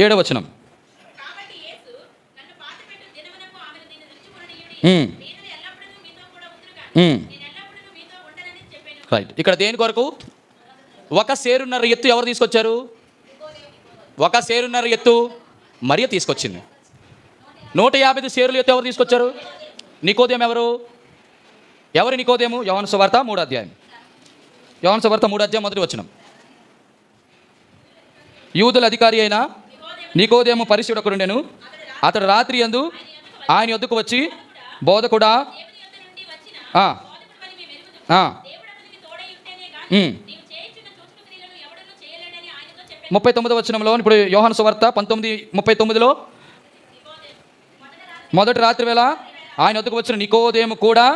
ఏడవ వచనం. రైట్, ఇక్కడ దేని కొరకు? ఒక సేరున్నర ఎత్తు ఎవరు తీసుకొచ్చారు? ఒక సేరున్నర ఎత్తు మరియ తీసుకొచ్చింది. 150 సేరులు ఎత్తు ఎవరు తీసుకొచ్చారు? నికోదేము ఎవరు? ఎవరు నికోదేము? యోహాను సువార్త 3వ అధ్యాయం. యోహాను సువార్త 3వ అధ్యాయం 1వ వచనం. యూదుల అధికారి అయిన నికోదేము పరిశీలకుడుండెను. అతడు రాత్రి యందు ఆయన వద్దకు వచ్చి, బోధకుడా, 39వ వచనంలో, ఇప్పుడు యోహాను సువార్త 19:39లో, మొదటి రాత్రి వేళ ఆయన వద్దకు వచ్చిన నికోదేము కూడా.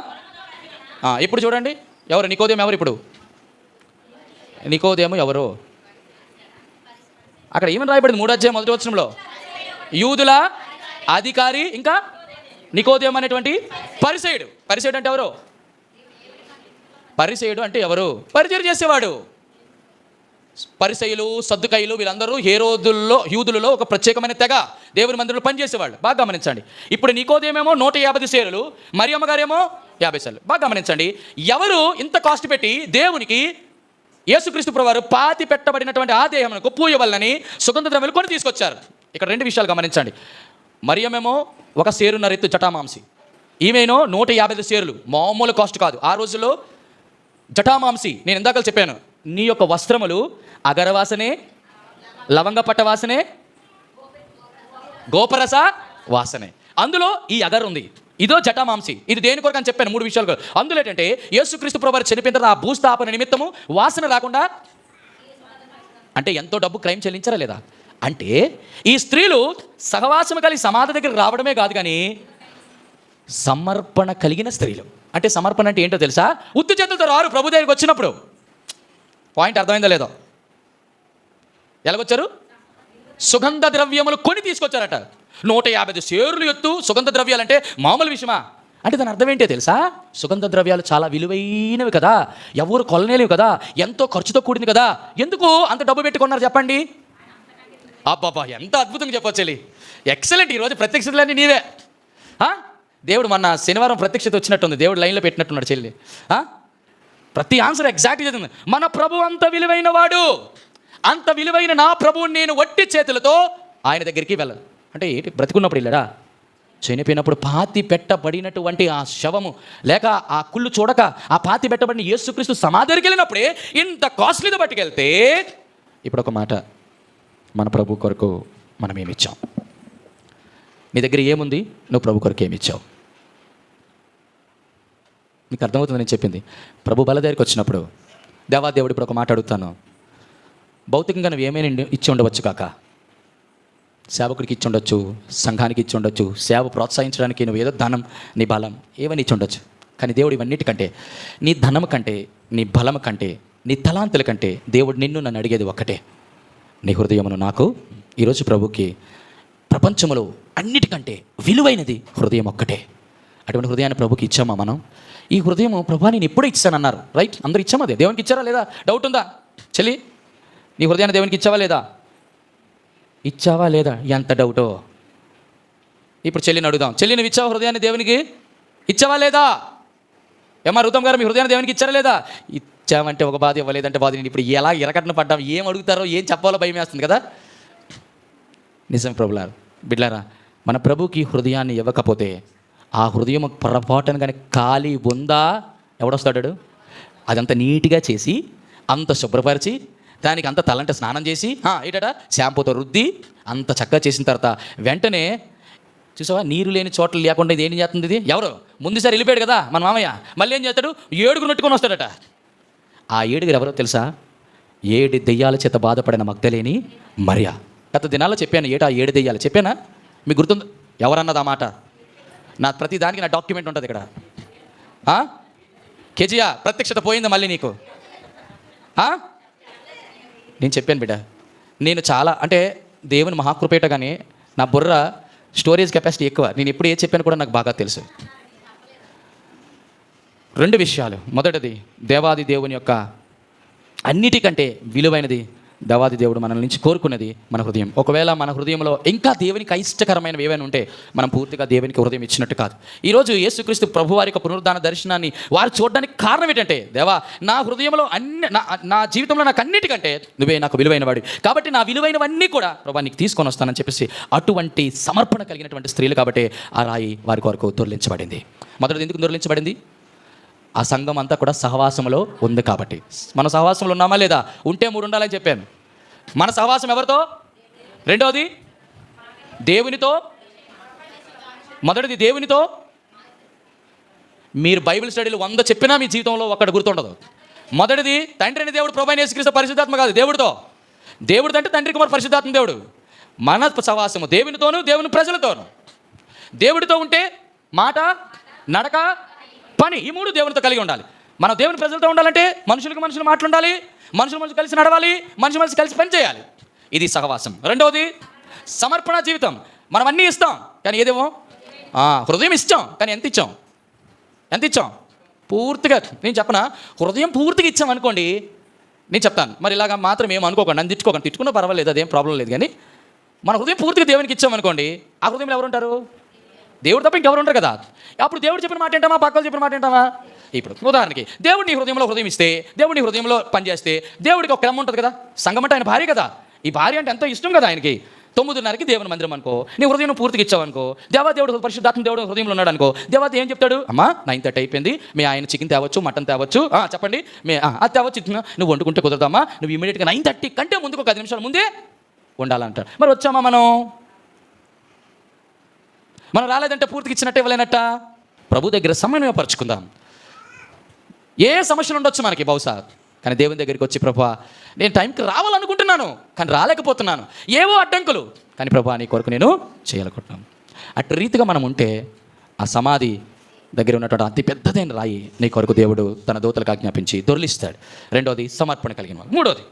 ఇప్పుడు చూడండి, ఎవరు నికోదేము? ఎవరు ఇప్పుడు నికోదేము? ఎవరు? అక్కడ ఏమని రాయబడింది? 3వ అధ్యాయం 1వ వచనంలో, యూదుల అధికారి, ఇంకా నికోదేము అనేటువంటి పరిసయ్యుడు. పరిసయ్యుడు అంటే ఎవరు? పరిసయ్యుడు అంటే ఎవరు? పరిచయం చేసేవాడు. పరిసయ్యులు, సద్దుకయ్యులు వీళ్ళందరూ యూదులలో ఒక ప్రత్యేకమైన తెగ, దేవుని మందిరంలో పనిచేసేవాళ్ళు. బాగా గమనించండి. ఇప్పుడు నికోదేమేమో 150 సేరులు, మరియమ్మ గారేమో 50 సేరులు. బాగా గమనించండి, ఎవరు ఇంత కాస్ట్ పెట్టి దేవునికి యేసుక్రీస్తు ప్రభువారు పాతి పెట్టబడినటువంటి ఆ దేహమునకు పూయవల్లని సుగంధ ద్రవ్యాలు కొని తీసుకొచ్చారు. ఇక్కడ 2 విషయాలు గమనించండి. మరియమేమో ఒక సేరున్నర ఎత్తు జటామాంసి, ఈమెనో 150 సేరులు. మామూలు కాస్ట్ కాదు ఆ రోజుల్లో. జటామాంసి, నేను ఇందాక చెప్పాను, నీ యొక్క వస్త్రములు అగరవాసనే, లవంగ పట్ట వాసనే, గోపరస వాసనే. అందులో ఈ అగరు ఉంది. ఇదో జటామాంసి. ఇది దేని కొరకు అని చెప్పాను 3 విషయాలు. అందులో ఏంటంటే యేసుక్రీస్తు ప్రభువారు చనిపోయిన తర్వాత ఆ భూస్థాపన నిమిత్తము వాసన రాకుండా, అంటే ఎంతో డబ్బు క్రైమ్ చెల్లించారా లేదా? అంటే ఈ స్త్రీలు సహవాసము కలిగి సమాధి దగ్గరికి రావడమే కాదు, కానీ సమర్పణ కలిగిన స్త్రీలు. అంటే సమర్పణ అంటే ఏంటో తెలుసా? ఉత్తి చేతులతో రారు ప్రభు దగ్గరికి వచ్చినప్పుడు. పాయింట్ అర్థమైందో లేదో? ఎలాగొచ్చారు? సుగంధ ద్రవ్యములు కొని తీసుకొచ్చారట. 150 సేరులు ఎత్తు సుగంధ ద్రవ్యాలంటే మామూలు విషయమా? అంటే దాని అర్థం ఏంటో తెలుసా? సుగంధ ద్రవ్యాలు చాలా విలువైనవి కదా, ఎవరు కొలనేలేవు కదా, ఎంతో ఖర్చుతో కూడింది కదా. ఎందుకు అంత డబ్బు పెట్టుకున్నారు చెప్పండి? అబ్బాబా, ఎంత అద్భుతంగా చెప్పొచ్చు. ఎక్సలెంట్. ఈరోజు ప్రత్యక్షతలన్నీ నీవే. దేవుడు మొన్న శనివారం ప్రత్యక్షత వచ్చినట్టుంది, దేవుడు లైన్లో పెట్టినట్టున్నాడు చెల్లి. ప్రతి ఆన్సర్ ఎగ్జాక్ట్గా చదివింది. మన ప్రభు అంత విలువైన వాడు, అంత విలువైన నా ప్రభువుని నేను వట్టి చేతులతో ఆయన దగ్గరికి వెళ్ళను. అంటే ఏంటి? బ్రతికున్నప్పుడు వెళ్ళాడా? చనిపోయినప్పుడు పాతి పెట్టబడినటువంటి ఆ శవము లేక ఆ కుళ్ళు చూడక ఆ పాతి పెట్టబడిన యేసుక్రీస్తు సమాధికి వెళ్ళినప్పుడే ఇంత కాస్ట్లీగా పట్టుకెళ్తే, ఇప్పుడు ఒక మాట, మన ప్రభు కొరకు మనం ఏమిచ్చాం? నీ దగ్గర ఏముంది? నువ్వు ప్రభు కొరకు ఏమిచ్చావు? నీకు అర్థమవుతుంది నేను చెప్పింది. ప్రభు బల దగ్గరికి వచ్చినప్పుడు, దేవాదేవుడు ఇప్పుడు ఒక మాట అడుగుతాను, భౌతికంగా నువ్వు ఏమైనా ఇచ్చి ఉండవచ్చు కాక, సేవకుడికి ఇచ్చి ఉండొచ్చు, సంఘానికి ఇచ్చి ఉండొచ్చు, సేవ ప్రోత్సహించడానికి నువ్వు ఏదో ధనం, నీ బలం ఏమని ఇచ్చి ఉండొచ్చు. కానీ దేవుడు ఇవన్నిటికంటే, నీ ధనం కంటే, నీ బలం కంటే, నీ తలాంతుల కంటే దేవుడు నన్ను అడిగేది ఒక్కటే, నీ హృదయమును నాకు. ఈరోజు ప్రభుకి ప్రపంచంలో అన్నిటికంటే విలువైనది హృదయం ఒక్కటే. అటువంటి హృదయాన్ని ప్రభుకి ఇచ్చామా మనం? ఈ హృదయం ప్రభా నేను ఎప్పుడూ ఇచ్చానన్నారు, రైట్? అందరూ ఇచ్చామా? అదే దేవునికి ఇచ్చారా లేదా? డౌట్ ఉందా చెల్లి? నీ హృదయాన్ని దేవునికి ఇచ్చావా లేదా? ఇచ్చావా లేదా? ఎంత డౌటో. ఇప్పుడు చెల్లిని అడుగుదాం, చెల్లి నువ్వు ఇచ్చావా హృదయాన్ని దేవునికి? ఇచ్చావా లేదా? ఏమా రుతం గారు, మీ హృదయాన్ని దేవునికి ఇచ్చారా లేదా? ఇచ్చామంటే ఒక బాధ, ఇవ్వలేదంటే బాధ. నేను ఇప్పుడు ఎలా ఎరకట్న పడ్డాం, ఏం అడుగుతారో, ఏం చెప్పాలో భయం వేస్తుంది కదా. నిజం ప్రభులారు, బిడ్లారా, మన ప్రభుకి హృదయాన్ని ఇవ్వకపోతే ఆ హృదయం పొరపాటున కానీ ఖాళీ ఉందా, ఎవడొస్తాడు? అదంతా నీట్గా చేసి, అంత శుభ్రపరిచి, దానికి అంత తలంటే స్నానం చేసి, ఏంటట షాంపూతో రుద్ది అంత చక్కగా చేసిన తర్వాత వెంటనే చూసావా, నీరు లేని చోట్ల లేకుండా ఇది ఏం చేస్తుంది? ఇది ఎవరు ముందుసారి వెళ్ళిపోయాడు కదా మన మామయ్య, మళ్ళీ ఏం చేస్తాడు, 7 నెట్టుకొని వస్తాడట. ఆ 7 ఎవరో తెలుసా? 7 దెయ్యాల చేత బాధపడిన మగ్దలేని మరియ. గత దినాల్లో చెప్పాను ఆ 7 దెయ్యాలు చెప్పానా? మీకు గుర్తుంది? ఎవరన్నది ఆ మాట? నా ప్రతి దానికి నా డాక్యుమెంట్ ఉంటుంది ఇక్కడ. కేజీయా ప్రత్యక్షత పోయిందా మళ్ళీ నీకు? నేను చెప్పాను బిడ్డ, నేను చాలా అంటే దేవుని మహాకృపేట, కానీ నా బుర్ర స్టోరేజ్ కెపాసిటీ ఎక్కువ. నేను ఎప్పుడు ఏది చెప్పాను కూడా నాకు బాగా తెలుసు. 2 విషయాలు. మొదటిది, దేవాది దేవుని యొక్క అన్నిటికంటే విలువైనది దేవాది దేవుడు మన నుంచి కోరుకున్నది మన హృదయం. ఒకవేళ మన హృదయంలో ఇంకా దేవునికి అయిష్టకరమైనవి ఏవైనా ఉంటే మనం పూర్తిగా దేవునికి హృదయం ఇచ్చినట్టు కాదు. ఈరోజు యేసుక్రీస్తు ప్రభువారి యొక్క పునరుద్ధాన దర్శనాన్ని వారు చూడడానికి కారణం ఏంటంటే, దేవా నా హృదయంలో నా జీవితంలో నాకు అన్నిటికంటే నువ్వే నాకు విలువైన వాడు, కాబట్టి నా విలువైనవన్నీ కూడా ప్రభా నీకు తీసుకొని వస్తానని చెప్పేసి అటువంటి సమర్పణ కలిగినటువంటి స్త్రీలు కాబట్టి ఆ రాయి వారి కొరకు దొర్లించబడింది. మొదటిది ఎందుకు దొర్లించబడింది? ఆ సంఘం అంతా కూడా సహవాసంలో ఉంది కాబట్టి. మన సహవాసంలో ఉన్నామా లేదా? ఉంటే 3 ఉండాలని చెప్పాను. మన సహవాసం ఎవరితో? రెండవది దేవునితో. మొదటిది దేవునితో. మీరు బైబిల్ స్టడీలు 100 చెప్పినా మీ జీవితంలో ఒక్కటి గుర్తుండదు. మొదటిది తండ్రి అని దేవుడు, ప్రభువైన యేసుక్రీస్తు పరిశుద్ధాత్మ కాదు, దేవుడితో. దేవుడితో అంటే తండ్రి కుమార్ పరిశుద్ధాత్మ దేవుడు. మన సహవాసము దేవునితోనూ దేవుని ప్రజలతోనూ. దేవుడితో ఉంటే మాట, నడక, పని, ఈ 3 దేవునితో కలిగి ఉండాలి. మనం దేవుని ప్రజలతో ఉండాలంటే మనుషులకు మనుషులు మాట్లాడాలి, మనుషులు కలిసి నడవాలి, మనుషులు కలిసి పని చేయాలి. ఇది సహవాసం. రెండవది సమర్పణ జీవితం. మనం అన్నీ ఇస్తాం కానీ ఏదేమో హృదయం ఇచ్చాం కానీ ఎంత ఇచ్చాం? పూర్తిగా. నేను చెప్పనా, హృదయం పూర్తిగా ఇచ్చాం అనుకోండి, నేను చెప్తాను మరి ఇలాగా మాత్రం ఏం అనుకోకండి, నన్ను తిట్టుకున్నా పర్వాలేదు, అదేం ప్రాబ్లం లేదు. కానీ మన హృదయం పూర్తిగా దేవునికి ఇచ్చామనుకోండి, ఆ హృదయంలో ఎవరు ఉంటారు? దేవుడు తప్ప ఇంకెవరు ఉంటారు కదా. అప్పుడు దేవుడు చెప్పిన మాట ఏంటామా, పక్కలు చెప్పిన మాట ఏంటామా? ఇప్పుడు ఉదాహరణకి దేవుడు నీ హృదయంలో హృదయం ఇస్తే, దేవుడు నీ హృదయంలో పనిచేస్తే, దేవుడికి ఒక క్రమం ఉంటుంది కదా. సంఘం అంటే ఆయన భార్య కదా. ఈ భార్య అంటే ఎంతో ఇష్టం కదా ఆయనకి. 9:30కి దేవుని మందిరం అనుకో, నీ హృదయం పూర్తిగా ఇచ్చావనుకో, దేవుడు పరిశుద్ధాత్మ దేవుడు హృదయంలో ఉన్నాడు అనుకో, దేవత ఏం చెప్తాడు? అమ్మా 9:30 అయిపోయింది, మీ ఆయన చికెన్ తేవచ్చు, మటన్ తేవచ్చు, చెప్పండి అది తేవచ్చు, నువ్వు వండుకుంటే కుదరదమ్మా, నువ్వు ఇమీడియట్గా 9:30 కంటే ముందుకు ఒక 10 నిమిషాల ముందే ఉండాలంటాడు. మరి వచ్చామా మనం రాలేదంటే పూర్తిగా ఇచ్చినట్టే ఇవ్వలేనట్ట. ప్రభు దగ్గర సమన్వయపరుచుకుందాం. ఏ సమస్యలు ఉండొచ్చు మనకి బహుశా, కానీ దేవుని దగ్గరికి వచ్చి ప్రభా నేను టైంకి రావాలనుకుంటున్నాను కానీ రాలేకపోతున్నాను, ఏవో అడ్డంకులు, కానీ ప్రభా నీ కొరకు నేను చేయాలనుకుంటున్నాను. అటు రీతిగా మనం ఉంటే ఆ సమాధి దగ్గర ఉన్నటువంటి అతి పెద్దదైన రాయి నీ కొరకు దేవుడు తన దూతలకు ఆజ్ఞాపించి దొర్లిస్తాడు. రెండోది సమర్పణ కలిగిన వాళ్ళు. మూడోది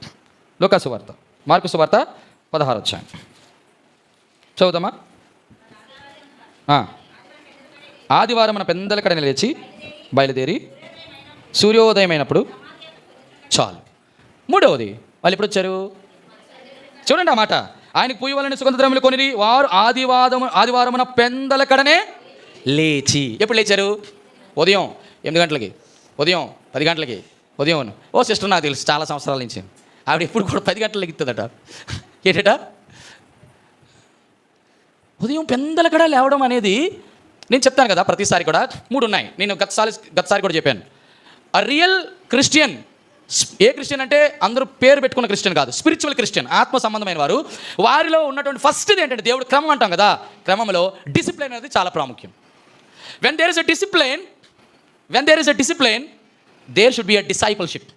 లూకా సువార్త, మార్కు సువార్త 16వ అధ్యాయం చదువుదామా. ఆదివారం మన పెందల కడన లేచి బయలుదేరి సూర్యోదయమైనప్పుడు చాలు. మూడవది వాళ్ళు ఎప్పుడు వచ్చారు చూడండి ఆ మాట. ఆయనకు పూయి వాళ్ళని సుగంధ ద్రవ్యములు కొనిరి, వారు ఆదివారమున పెందల కడనే లేచి. ఎప్పుడు లేచారు? ఉదయం 8 గంటలకి, ఉదయం 10 గంటలకి, ఉదయం. ఓ సిస్టర్ నాకు తెలుసు చాలా సంవత్సరాల నుంచి, ఆవిడ ఎప్పుడు కూడా 10 గంటలకు లెగుతుందట. ఏంటట? ఉదయం పెందల కడ లేవడం అనేది నేను చెప్తాను కదా ప్రతిసారి కూడా 3 ఉన్నాయి. నేను గతసారి కూడా చెప్పాను. ఆ రియల్ క్రిస్టియన్, ఏ క్రిస్టియన్ అంటే అందరూ పేరు పెట్టుకున్న క్రిస్టియన్ కాదు, స్పిరిచువల్ క్రిస్టియన్, ఆత్మ సంబంధమైన వారు. వారిలో ఉన్నటువంటి ఫస్ట్ది ఏంటంటే దేవుడు క్రమం అంటాం కదా, క్రమంలో డిసిప్లిన్ అనేది చాలా ప్రాముఖ్యం. When there is a discipline there should be a discipleship.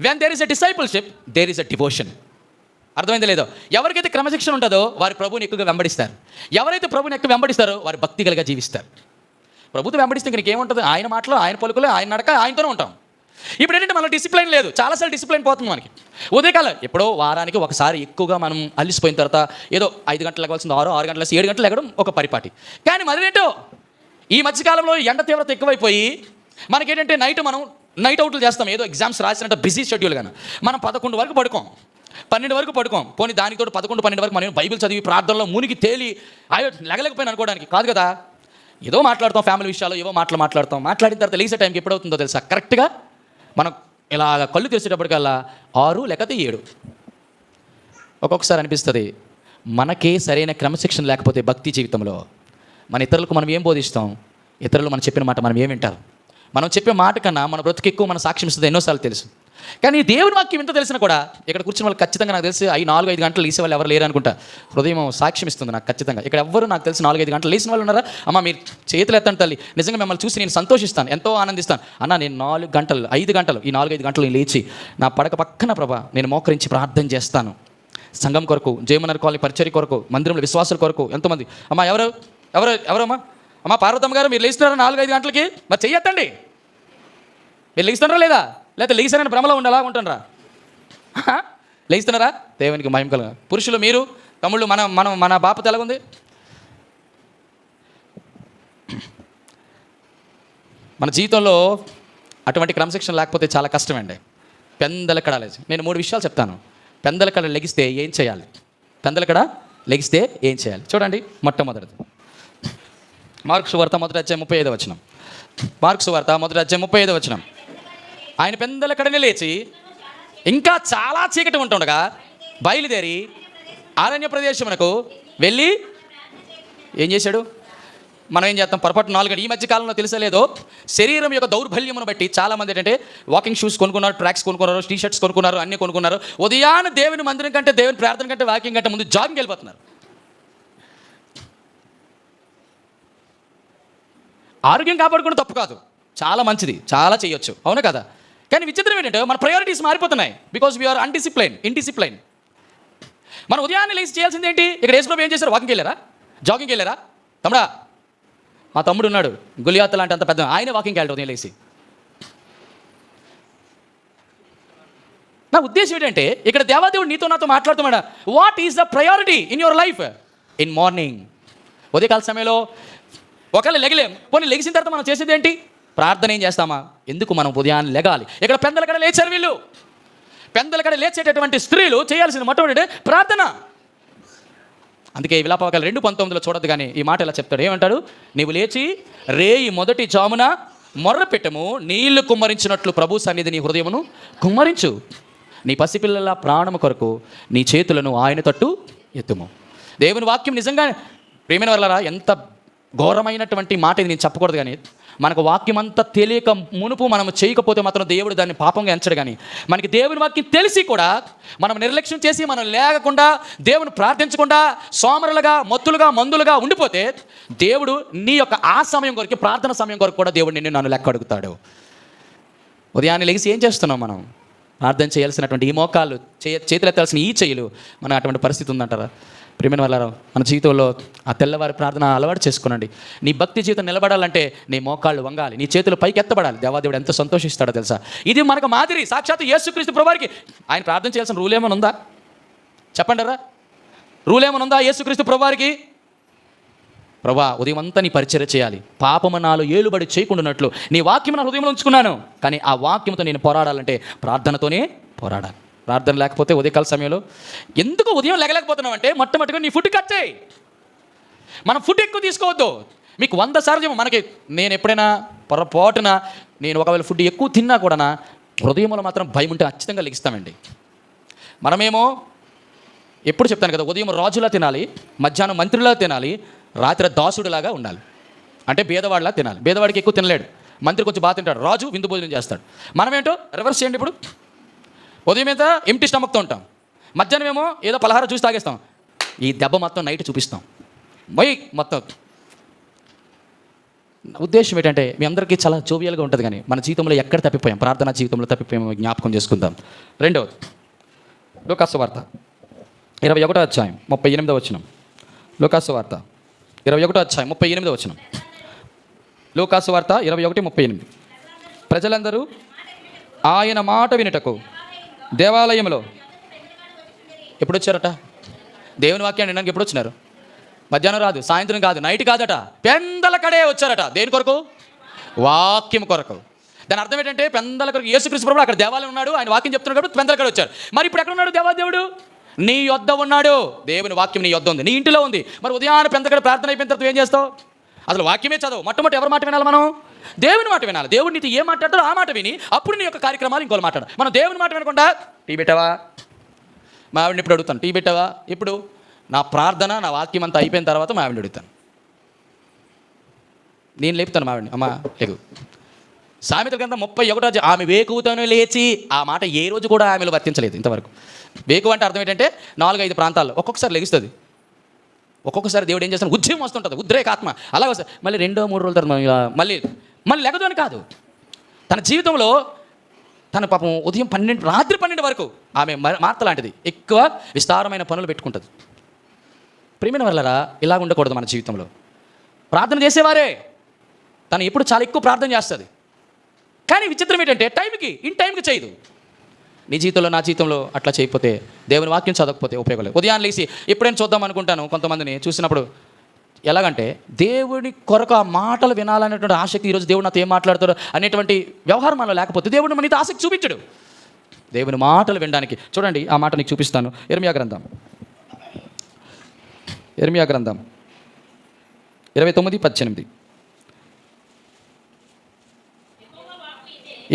When there is a discipleship there is a devotion. అర్థమైందో లేదో? ఎవరికైతే క్రమశిక్షణ ఉంటుందో వారి ప్రభుని ఎక్కువగా వెంబడిస్తారు. ఎవరైతే ప్రభుని ఎక్కువ వెంబడిస్తారో వారి భక్తి కలిగా జీవిస్తారు. ప్రభుత్వం వెంబడిస్తే ఇంక నీకేముంటుంది? ఆయన మాటలు, ఆయన పలుకులు, ఆయన నడక, ఆయనతోనే ఉంటాం. ఇప్పుడు ఏంటంటే మనలో డిసిప్లిన్ లేదు, చాలాసార్లు డిసిప్లిన్ పోతుంది మనకి. ఉదయకాలం ఎప్పుడో వారానికి ఒకసారి ఎక్కువగా మనం అలిసిపోయిన తర్వాత ఏదో 5 గంటలకు లెగవలసింది 6 గంటల 7 గంటలు లెగడం ఒక పరిపాటి. కానీ మరేంటో ఈ మధ్యకాలంలో ఎండ తీవ్రత ఎక్కువైపోయి మనకేంటంటే నైట్ అవుట్లు చేస్తాం. ఏదో ఎగ్జామ్స్ రాసినట్టు బిజీ షెడ్యూల్ కానీ మనం 11 వరకు పడుకోం, 12 వరకు పడుకోం. పోనీ దానితో 11-12 వరకు మనం బైబిల్ చదివి ప్రార్థనలో మునిగి తేలి లెగలేకపోయినా అనుకోవడానికి కాదు కదా. ఏదో మాట్లాడతాం, ఫ్యామిలీ విషయాలు ఏవో మాట్లాడతాం. మాట్లాడిన తర్వాత లేసే టైంకి ఎప్పుడవుతుందో తెలుసా? కరెక్ట్గా మనం ఇలా కళ్ళు తెరిచేటప్పటికల్లా 6 లేకపోతే 7. ఒక్కొక్కసారి అనిపిస్తుంది మనకే సరైన క్రమశిక్షణ లేకపోతే భక్తి జీవితంలో మన ఇతరులకు మనం ఏం బోధిస్తాం? ఇతరులు మనం చెప్పిన మాట మనం ఏం వింటారు? మనం చెప్పే మాట కన్నా మన బ్రతుకు ఎక్కువ మన సాక్ష్యం ఇస్తుంది. ఎన్నోసార్లు తెలుసు. కానీ దేవుని వాక్యం ఎంత తెలిసినా కూడా ఇక్కడ కూర్చున్న వాళ్ళు ఖచ్చితంగా నాకు తెలిసి 4-5 గంటలు లేసే వాళ్ళు ఎవరు లేరు అనుకుంటా. హృదయం సాక్ష్యం ఇస్తుంది నాకు ఖచ్చితంగా. ఇక్కడ ఎవరు నాకు తెలిసి 4-5 గంటలు లేచిన వాళ్ళు ఉన్నారా? అమ్మ మీరు చేతులు ఎత్తండి తల్లి, నిజంగా మిమ్మల్ని చూసి నేను సంతోషిస్తాను, ఎంతో ఆనందిస్తాను. అన్న నేను 4 గంటలు 5 గంటలు ఈ 4-5 గంటలు నేను లేచి నా పడక పక్కన ప్రభా నేను మోకరించి ప్రార్థన చేస్తాను. సంఘం కొరకు, జయమనర్ కాలనీ పరిచర్య కొరకు, మందిరంలో విశ్వాసాల కొరకు ఎంతోమంది. అమ్మ ఎవరమ్మా అమ్మ పార్వతమ్మ గారు మీరు లేస్తున్నారా 4-5 గంటలకి? మరి చెయ్యొద్దండి. మీరు లేస్తున్నారా లేదా? లేకపోతే లేచారని భ్రమలో ఉండాలా ఉంటుండ్రా? లేస్తున్నారా? దేవునికి మహిమ కలుగా. పురుషులు మీరు, తమ్ముళ్ళు, మన బాపత ఎలాగుంది? మన జీవితంలో అటువంటి క్రమశిక్షణ లేకపోతే చాలా కష్టమండి. పెందలకడ లేచి నేను 3 విషయాలు చెప్తాను. పెందలకడ లెగిస్తే ఏం చేయాలి? పెందలకడ లెగిస్తే ఏం చేయాలి చూడండి. మొట్టమొదటిది మార్కు సువార్త 1:35 వచనం. మార్కు సువార్త 1:35 వచనం. ఆయన పెందలకడనే లేచి ఇంకా చాలా చీకటి ఉంటుండగా బయలుదేరి అరణ్య ప్రదేశమునకు వెళ్ళి ఏం చేశాడు? మనం ఏం చేస్తాం పొరపాటు 4 గంటలు ఈ మధ్య కాలంలో తెలిసలేదో శరీరం యొక్క దౌర్బల్యమును బట్టి చాలామంది ఏంటంటే వాకింగ్ షూస్ కొనుక్కున్నారు, ట్రాక్స్ కొనుక్కున్నారు, టీ షర్ట్స్ కొనుక్కున్నారు, అన్నీ కొనుక్కున్నారు. ఉదయాన్నే దేవుని మందిరం కంటే, దేవుని ప్రార్థన కంటే, వాకింగ్ కంటే ముందు జాగింగ్ వెళ్ళిపోతున్నారు. ఆరోగ్యం కాపాడుకోవడం తప్పు కాదు, చాలా మంచిది, చాలా చేయొచ్చు, అవును కదా? కానీ విచిత్రం ఏంటంటే మన ప్రయారిటీస్ మారిపోతున్నాయి. Because we are indiscipline. మనం ఉదయాన్నే లేచి చేయాల్సింది ఏంటి? ఇక్కడ యేసుప్రభు ఏం చేశారు? వాకింగ్కి వెళ్ళారా? జాగింగ్కి వెళ్ళారా? తమ్ముడా, మా తమ్ముడు ఉన్నాడు గులియాత్ లాంటి అంత పెద్ద, ఆయన వాకింగ్కి వెళ్ళారు ఉదయం లేచి. నా ఉద్దేశం ఏంటంటే ఇక్కడ దేవాదేవుడు నీతో నాతో మాట్లాడుతున్నాడా? What is the priority in your life? In morning, ఉదయకాల సమయంలో ఒకవేళ లెగలేం, పోనీ లెగిసిన తర్వాత మనం చేసేది ఏంటి? ప్రార్థన ఏం చేస్తామా? ఎందుకు మనం ఉదయాన్నే లెగాలి? ఇక్కడ పెందలకడ లేచారు వీళ్ళు. పెందలకడ లేచేటటువంటి స్త్రీలు చేయాల్సిన మొట్టమొదటి ప్రార్థన. అందుకే విలాపవాక్యాలు 2:19 చూడద్దు కానీ ఈ మాట ఇలా చెప్తాడు. ఏమంటాడు? నీవు లేచి రేయి మొదటి జామున మొర్ర పెట్టము, నీళ్లు కుమ్మరించినట్లు ప్రభు సన్నిధి నీ హృదయమును కుమ్మరించు, నీ పసిపిల్లల ప్రాణము కొరకు నీ చేతులను ఆయన తట్టు ఎత్తుము. దేవుని వాక్యం నిజంగా ప్రియమైన వాళ్ళరా ఎంత ఘోరమైనటువంటి మాట ఇది నేను చెప్పకూడదు కానీ మనకు వాక్యం అంతా తెలియక మునుపు మనం చేయకపోతే మాత్రం దేవుడు దాన్ని పాపంగా ఎంచడు. కానీ మనకి దేవుని వాక్యం తెలిసి కూడా మనం నిర్లక్ష్యం చేసి మనం లేకుండా దేవుని ప్రార్థించకుండా సోమరులుగా, మత్తులుగా, మందులుగా ఉండిపోతే దేవుడు నీ యొక్క ఆ సమయం కొరకు, ప్రార్థన సమయం కొరకు కూడా దేవుడు నన్ను లెక్క అడుగుతాడు. ఉదయాన్నే లెగిసి ఏం చేస్తున్నాం మనం? ప్రార్థన చేయాల్సినటువంటి ఈ మోకాళ్ళు, చేతులు ఎత్తాల్సిన ఈ చెయ్యలు, మన అటువంటి పరిస్థితి ఉందంటారా? ప్రియమైన వాళ్ళారా, మన జీవితంలో ఆ తెల్లవారి ప్రార్థన అలవాటు చేసుకునండి. నీ భక్తి జీవితం నిలబడాలంటే నీ మోకాళ్ళు వంగాలి, నీ చేతులు పైకి ఎత్తబడాలి. దేవాదేవుడు ఎంత సంతోషిస్తాడో తెలుసా? ఇది మనకు మాదిరి. సాక్షాత్ యేసుక్రీస్తు ప్రభువారికి ఆయన ప్రార్థన చేయాల్సిన రూల్ ఏమైనా ఉందా? చెప్పండిరా, రూల్ ఏమైనా ఉందా యేసుక్రీస్తు ప్రభువారికి? ప్రభా, ఉదయం అంతా నీ పరిచర్య చేయాలి, పాపము నాలో ఏలుబడి చేయకుండానట్లు నీ వాక్యం నా హృదయంలో ఉంచుకున్నాను. కానీ ఆ వాక్యంతో నేను పోరాడాలంటే ప్రార్థనతోనే పోరాడాలి. ప్రార్థన లేకపోతే ఉదయకాల సమయంలో ఎందుకు ఉదయం లేగలేకపోతున్నావు అంటే మొట్టమొదటిగా నీ ఫుడ్ కట్ చేయి. మనం ఫుడ్ ఎక్కువ తీసుకోవద్దు. మీకు 100 సార్లు మనకి నేను ఎప్పుడైనా పొరపాటున నేను ఒకవేళ ఫుడ్ ఎక్కువ తిన్నా కూడా హృదయంలో మాత్రం భయం ఉంటే ఖచ్చితంగా లెగిస్తామండి. మనమేమో ఎప్పుడు చెప్తాను కదా, ఉదయం రాజులా తినాలి, మధ్యాహ్నం మంత్రిలా తినాలి, రాత్రి దాసుడిలాగా ఉండాలి. అంటే భేదవాడిలా తినాలి. భేదవాడికి ఎక్కువ తినలేడు, మంత్రి కొంచెం బాగా తింటాడు, రాజు విందు భోజనం చేస్తాడు. మనమేంటో రివర్స్ చేయండి. ఇప్పుడు ఉదయం మీద ఎంటీ స్టమక్తో ఉంటాం, మధ్యాహ్నం ఏమో ఏదో పలహారం చూసి తాగేస్తాం. ఈ దెబ్బ మొత్తం నైట్ చూపిస్తాం మొత్తం. ఉద్దేశం ఏంటంటే మీ అందరికీ చాలా జోవియల్గా ఉంటుంది, కానీ మన జీవితంలో ఎక్కడ తప్పిపోయాం? ప్రార్థనా జీవితంలో తప్పిపోయాము, జ్ఞాపకం చేసుకుందాం. రెండవది లూకాసు వార్త 21వ అధ్యాయం 38వ వచనం. లూకాసు వార్త 21వ అధ్యాయం 38వ వచనం. లూకాసు వార్త 21:38. ప్రజలందరూ ఆయన మాట వినుటకు దేవాలయంలో ఎప్పుడు వచ్చారట? దేవుని వాక్యాన్ని వినడానికి ఎప్పుడు వచ్చినారు? మధ్యాహ్నం రాదు, సాయంత్రం కాదు, నైట్ కాదట, పెందలకడే వచ్చారట. దేని కొరకు? వాక్యం కొరకు. దాని అర్థం ఏంటంటే పెందల కొరకు. యేసుక్రీస్తు ప్రభువు అక్కడ దేవాలయం ఉన్నాడు, ఆయన వాక్యం చెప్తున్నాడు కాబట్టి పెందలకడ వచ్చారు. మరి ఇప్పుడు ఎక్కడ ఉన్నాడు దేవాదేవుడు? నీ యొద్ద ఉన్నాడు. దేవుని వాక్యం నీ యొద్ద ఉంది, నీ ఇంటిలో ఉంది. మరి ఉదయాన్నే పెందలకడ ప్రార్థన అయిపోయిన తర్వాత ఏం చేస్తావు? అసలు వాక్యమే చదవు. మొట్టమొదటి ఎవరి మాట వినాలి? మనం దేవుని మాట వినాలి. దేవుడు నీతో ఏ మాట్లాడతాడో ఆ మాట విని అప్పుడు నీ యొక్క కార్యక్రమాలు ఇంకోళ్ళు మాట్లాడాలి. మనం దేవుని మాట వినకుండా టీ పెట్టావా, మా ఆవిడని ఇప్పుడు అడుగుతాను, టీ పెట్టావా? ఇప్పుడు నా ప్రార్థన, నా వాక్యం అంతా అయిపోయిన తర్వాత మా ఆవిడని అడుగుతాను. నేను లేపుతాను మా ఆవిడని, అమ్మా లేవు, సామెతల గ్రంథం 31 ఆమె వేకువతోనే లేచి, ఆ మాట ఏ రోజు కూడా ఆమెలో వర్తించలేదు ఇంతవరకు. వేకువ అంటే అర్థం ఏంటంటే 4-5 ప్రాంతాల్లో ఒక్కొక్కసారి లెగుస్తుంది. ఒక్కొక్కసారి దేవుడు ఏం చేస్తాడు, ఉద్యమం వస్తుంటుంది, ఉద్రేకాత్మ అలా వస్తుంది. మళ్ళీ 2-3 రోజుల తర్వాత మళ్ళీ లెగదు అని కాదు. తన జీవితంలో తన పాపం ఉదయం రాత్రి 12 వరకు ఆమె మార్త లాంటిది, ఎక్కువ విస్తారమైన పనులు పెట్టుకుంటుంది. ప్రియమైన వాళ్ళరా, ఇలా ఉండకూడదు మన జీవితంలో. ప్రార్థన చేసేవారే, తను ఎప్పుడు చాలా ఎక్కువ ప్రార్థన చేస్తుంది. కానీ విచిత్రం ఏంటంటే ఇన్ టైంకి చేయదు. నీ జీవితంలో నా జీవితంలో అట్లా చేయకపోతే, దేవుని వాక్యం చదవకపోతే ఉపయోగం లేదు. ఉదయాన్ని లేచి ఎప్పుడైనా చూద్దాం అనుకుంటాను, కొంతమందిని చూసినప్పుడు ఎలాగంటే దేవుని కొరకు ఆ మాటలు వినాలనేటువంటి ఆసక్తి, ఈరోజు దేవుడు నాతో ఏం మాట్లాడతాడు అనేటువంటి వ్యవహారం మనలో లేకపోతే దేవుడు మనతో ఆసక్తి చూపించడు. దేవుని మాటలు వినడానికి చూడండి, ఆ మాట నీకు చూపిస్తాను. ఇర్మియా గ్రంథం 29:18.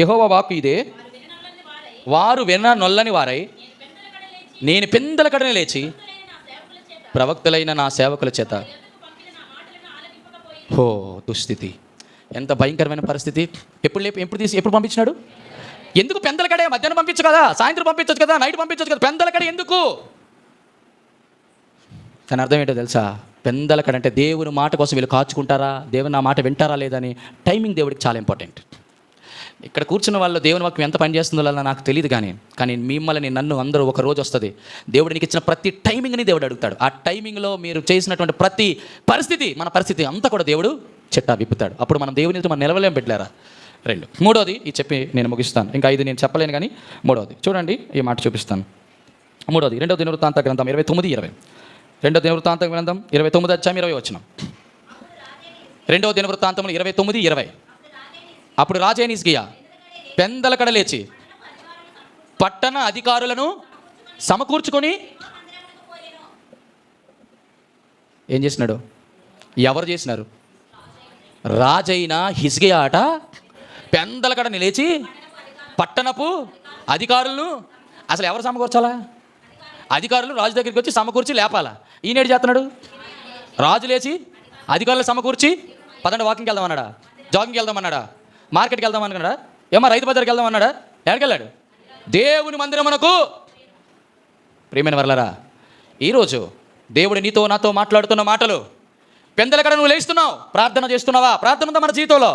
యెహోవా వాక్కు ఇదే, వారు విననొల్లని వారై నేను పెందలకడనే లేచి ప్రవక్తలైన నా సేవకుల చేత. హో దుస్థితి, ఎంత భయంకరమైన పరిస్థితి. ఎప్పుడు పంపించినాడు? ఎందుకు పెందలకడే? మధ్యాహ్నం పంపించు కదా, సాయంత్రం పంపించచ్చు కదా, నైట్ పంపించచ్చు కదా, పెందలకడే ఎందుకు? కానీ అర్థం ఏంటో తెలుసా? పెందలకడ అంటే దేవుని మాట కోసం వీళ్ళు కాచుకుంటారా, దేవుని నా మాట వింటారా లేదని టైమింగ్ దేవుడికి చాలా ఇంపార్టెంట్. ఇక్కడ కూర్చున్న వాళ్ళు దేవుని వాక్యం ఎంత పని చేస్తుందో నాకు తెలియదు, కానీ మిమ్మల్ని నన్ను అందరూ ఒక రోజు వస్తుంది, దేవుడు నీకు ఇచ్చిన ప్రతి టైమింగ్ని దేవుడు అడుగుతాడు. ఆ టైమింగ్లో మీరు చేసినటువంటి ప్రతి పరిస్థితి, మన పరిస్థితి అంతా కూడా దేవుడు చిట్టా విప్పుతాడు. అప్పుడు మనం దేవునితో మనం నిలవలేం పెట్టలేరా. 2 మూడోది ఇది చెప్పి నేను ముగిస్తాను. ఇంకా 5 నేను చెప్పలేను, కానీ మూడోది చూడండి, ఈ మాట చూపిస్తాను. మూడోది 2వ దినవృత్తాంత గ్రంథం 29:20. 2వ దినవృత్తాంత గ్రంథం 29:20. 2వ దినవృత్తాంతంలో 29:20. అప్పుడు రాజైన హిజ్కియా పెందలకడ లేచి పట్టణ అధికారులను సమకూర్చుకొని ఏం చేసినాడు? ఎవరు చేసినారు? రాజైన హిజ్కియా అట పెందలకడ లేచి పట్టణపు అధికారులను, అసలు ఎవరు సమకూర్చాలా? అధికారులు రాజు దగ్గరికి వచ్చి సమకూర్చి లేపాలా. ఈయనేడు చేస్తున్నాడు? రాజు లేచి అధికారులు సమకూర్చి పదండి వాకింగ్కి వెళ్దాం అన్నాడా? జాగింగ్కి వెళ్దాం అన్నాడా? మార్కెట్కి వెళ్దాం అన్నాడా? ఏమో రైతు బజార్కి వెళ్దాం అన్నాడా? ఎక్కడికి వెళ్ళాడు? దేవుని మందిరమునకు. ప్రియమైన వర్లరా, ఈరోజు దేవుడు నీతో నాతో మాట్లాడుతున్న మాటలు, పెందలకడ నువ్వు లేస్తున్నావు, ప్రార్థన చేస్తున్నావా? ప్రార్థన ఉందా మన జీవితంలో?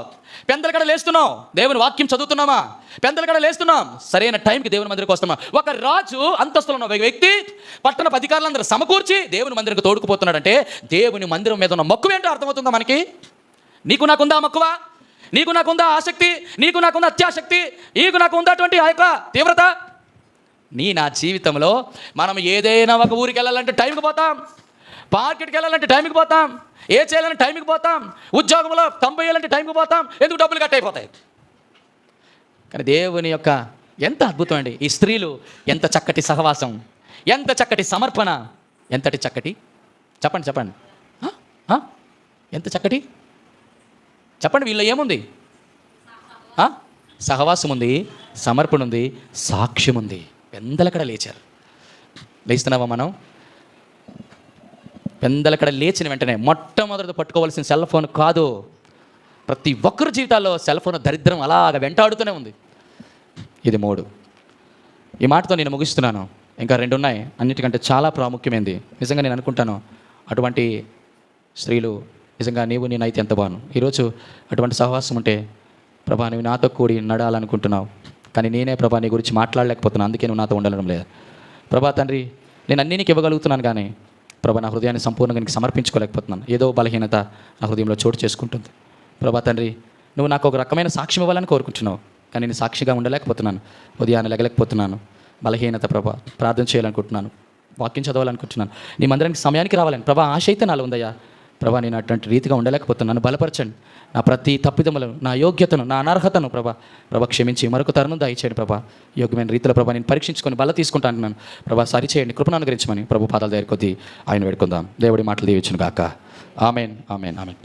పెందలకడ లేస్తున్నావు, దేవుని వాక్యం చదువుతున్నామా? పెందలకడ లేస్తున్నాం, సరైన టైంకి దేవుని మందిరికి వస్తున్నాం. ఒక రాజు అంతస్తులో ఉన్న వ్యక్తి పట్టణ అధికారులందరూ సమకూర్చి దేవుని మందిరికి తోడుకుపోతున్నాడంటే దేవుని మందిరం మీద ఉన్న మక్కువ ఏంటో అర్థమవుతుందా మనకి? నీకు నాకుందా మక్కువ? నీకు నాకుందా ఆసక్తి? నీకు నాకుందా అత్యాసక్తి? నీకు నాకు ఉందాటువంటి ఆ యొక్క తీవ్రత? నా జీవితంలో మనం ఏదైనా ఒక ఊరికి వెళ్ళాలంటే టైంకి పోతాం, మార్కెట్కి వెళ్ళాలంటే టైంకి పోతాం, ఏ చేయాలంటే టైంకి పోతాం, ఉద్యోగంలో వేయాలంటే టైంకి పోతాం. ఎందుకు? డబ్బులు కట్ అయిపోతాయి. కానీ దేవుని యొక్క ఎంత అద్భుతం అండి! ఈ స్త్రీలు ఎంత చక్కటి సహవాసం, ఎంత చక్కటి సమర్పణ, ఎంతటి చక్కటి, చెప్పండి ఎంత చక్కటి చెప్పండి. వీళ్ళలో ఏముంది? సహవాసం ఉంది, సమర్పణ ఉంది, సాక్ష్యం ఉంది. పెందలకడ లేచారు. లేస్తున్నావా మనం? పెందలకడ లేచిన వెంటనే మొట్టమొదటి పట్టుకోవాల్సిన సెల్ ఫోన్ కాదు. ప్రతి ఒక్కరి జీవితాల్లో సెల్ ఫోన్ దరిద్రం అలాగ వెంటాడుతూనే ఉంది. ఇది 3. ఈ మాటతో నేను ముగిస్తున్నాను. ఇంకా 2 ఉన్నాయి, అన్నిటికంటే చాలా ప్రాముఖ్యమైనది. నిజంగా నేను అనుకుంటాను, అటువంటి స్త్రీలు నిజంగా నీవు నేనైతే ఎంత బాను. ఈరోజు అటువంటి సహవాసం ఉంటే, ప్రభా నువ్వు నాతో కూడి నడాలనుకుంటున్నావు, కానీ నేనే ప్రభా నీ గురించి మాట్లాడలేకపోతున్నాను, అందుకే నువ్వు నాతో ఉండడం లేదు. ప్రభా తండ్రి, నేను అన్నీ నీకు ఇవ్వగలుగుతున్నాను, కానీ ప్రభా నా హృదయాన్ని సంపూర్ణంగా నీకు సమర్పించుకోలేకపోతున్నాను. ఏదో బలహీనత నా హృదయంలో చోటు చేసుకుంటుంది. ప్రభా తండ్రి, నువ్వు నాకు ఒక రకమైన సాక్ష్యం ఇవ్వాలని కోరుకుంటున్నావు, కానీ నేను సాక్షిగా ఉండలేకపోతున్నాను. ఉదయాన్నే లెగలేకపోతున్నాను. బలహీనత ప్రభా, ప్రార్థన చేయాలనుకుంటున్నాను, వాక్యం చదవాలనుకుంటున్నాను, నీ మందిరానికి సమయానికి రావాలని ప్రభా ఆశ అయితే నాలో ఉందయ్యా. ప్రభా నేను అటువంటి రీతిగా ఉండలేకపోతున్నాను, బలపరచండి. నా ప్రతి తప్పిదములను, నా యోగ్యతను, నా అనర్హతను ప్రభా క్షమించి మరొక తరుణం దయచేయండి ప్రభా. యోగ్యమైన రీతిలో ప్రభా నేను పరీక్షించుకొని బల తీసుకుంటాను నేను ప్రభా. సరిచేయండి, కృపను అనుగ్రహించమని ప్రభు పాదాల దగ్గర కొద్దీ ఆయన వేడుకుందాం. దేవుడి మాటలు దీవించును గాక. Amen, amen, amen.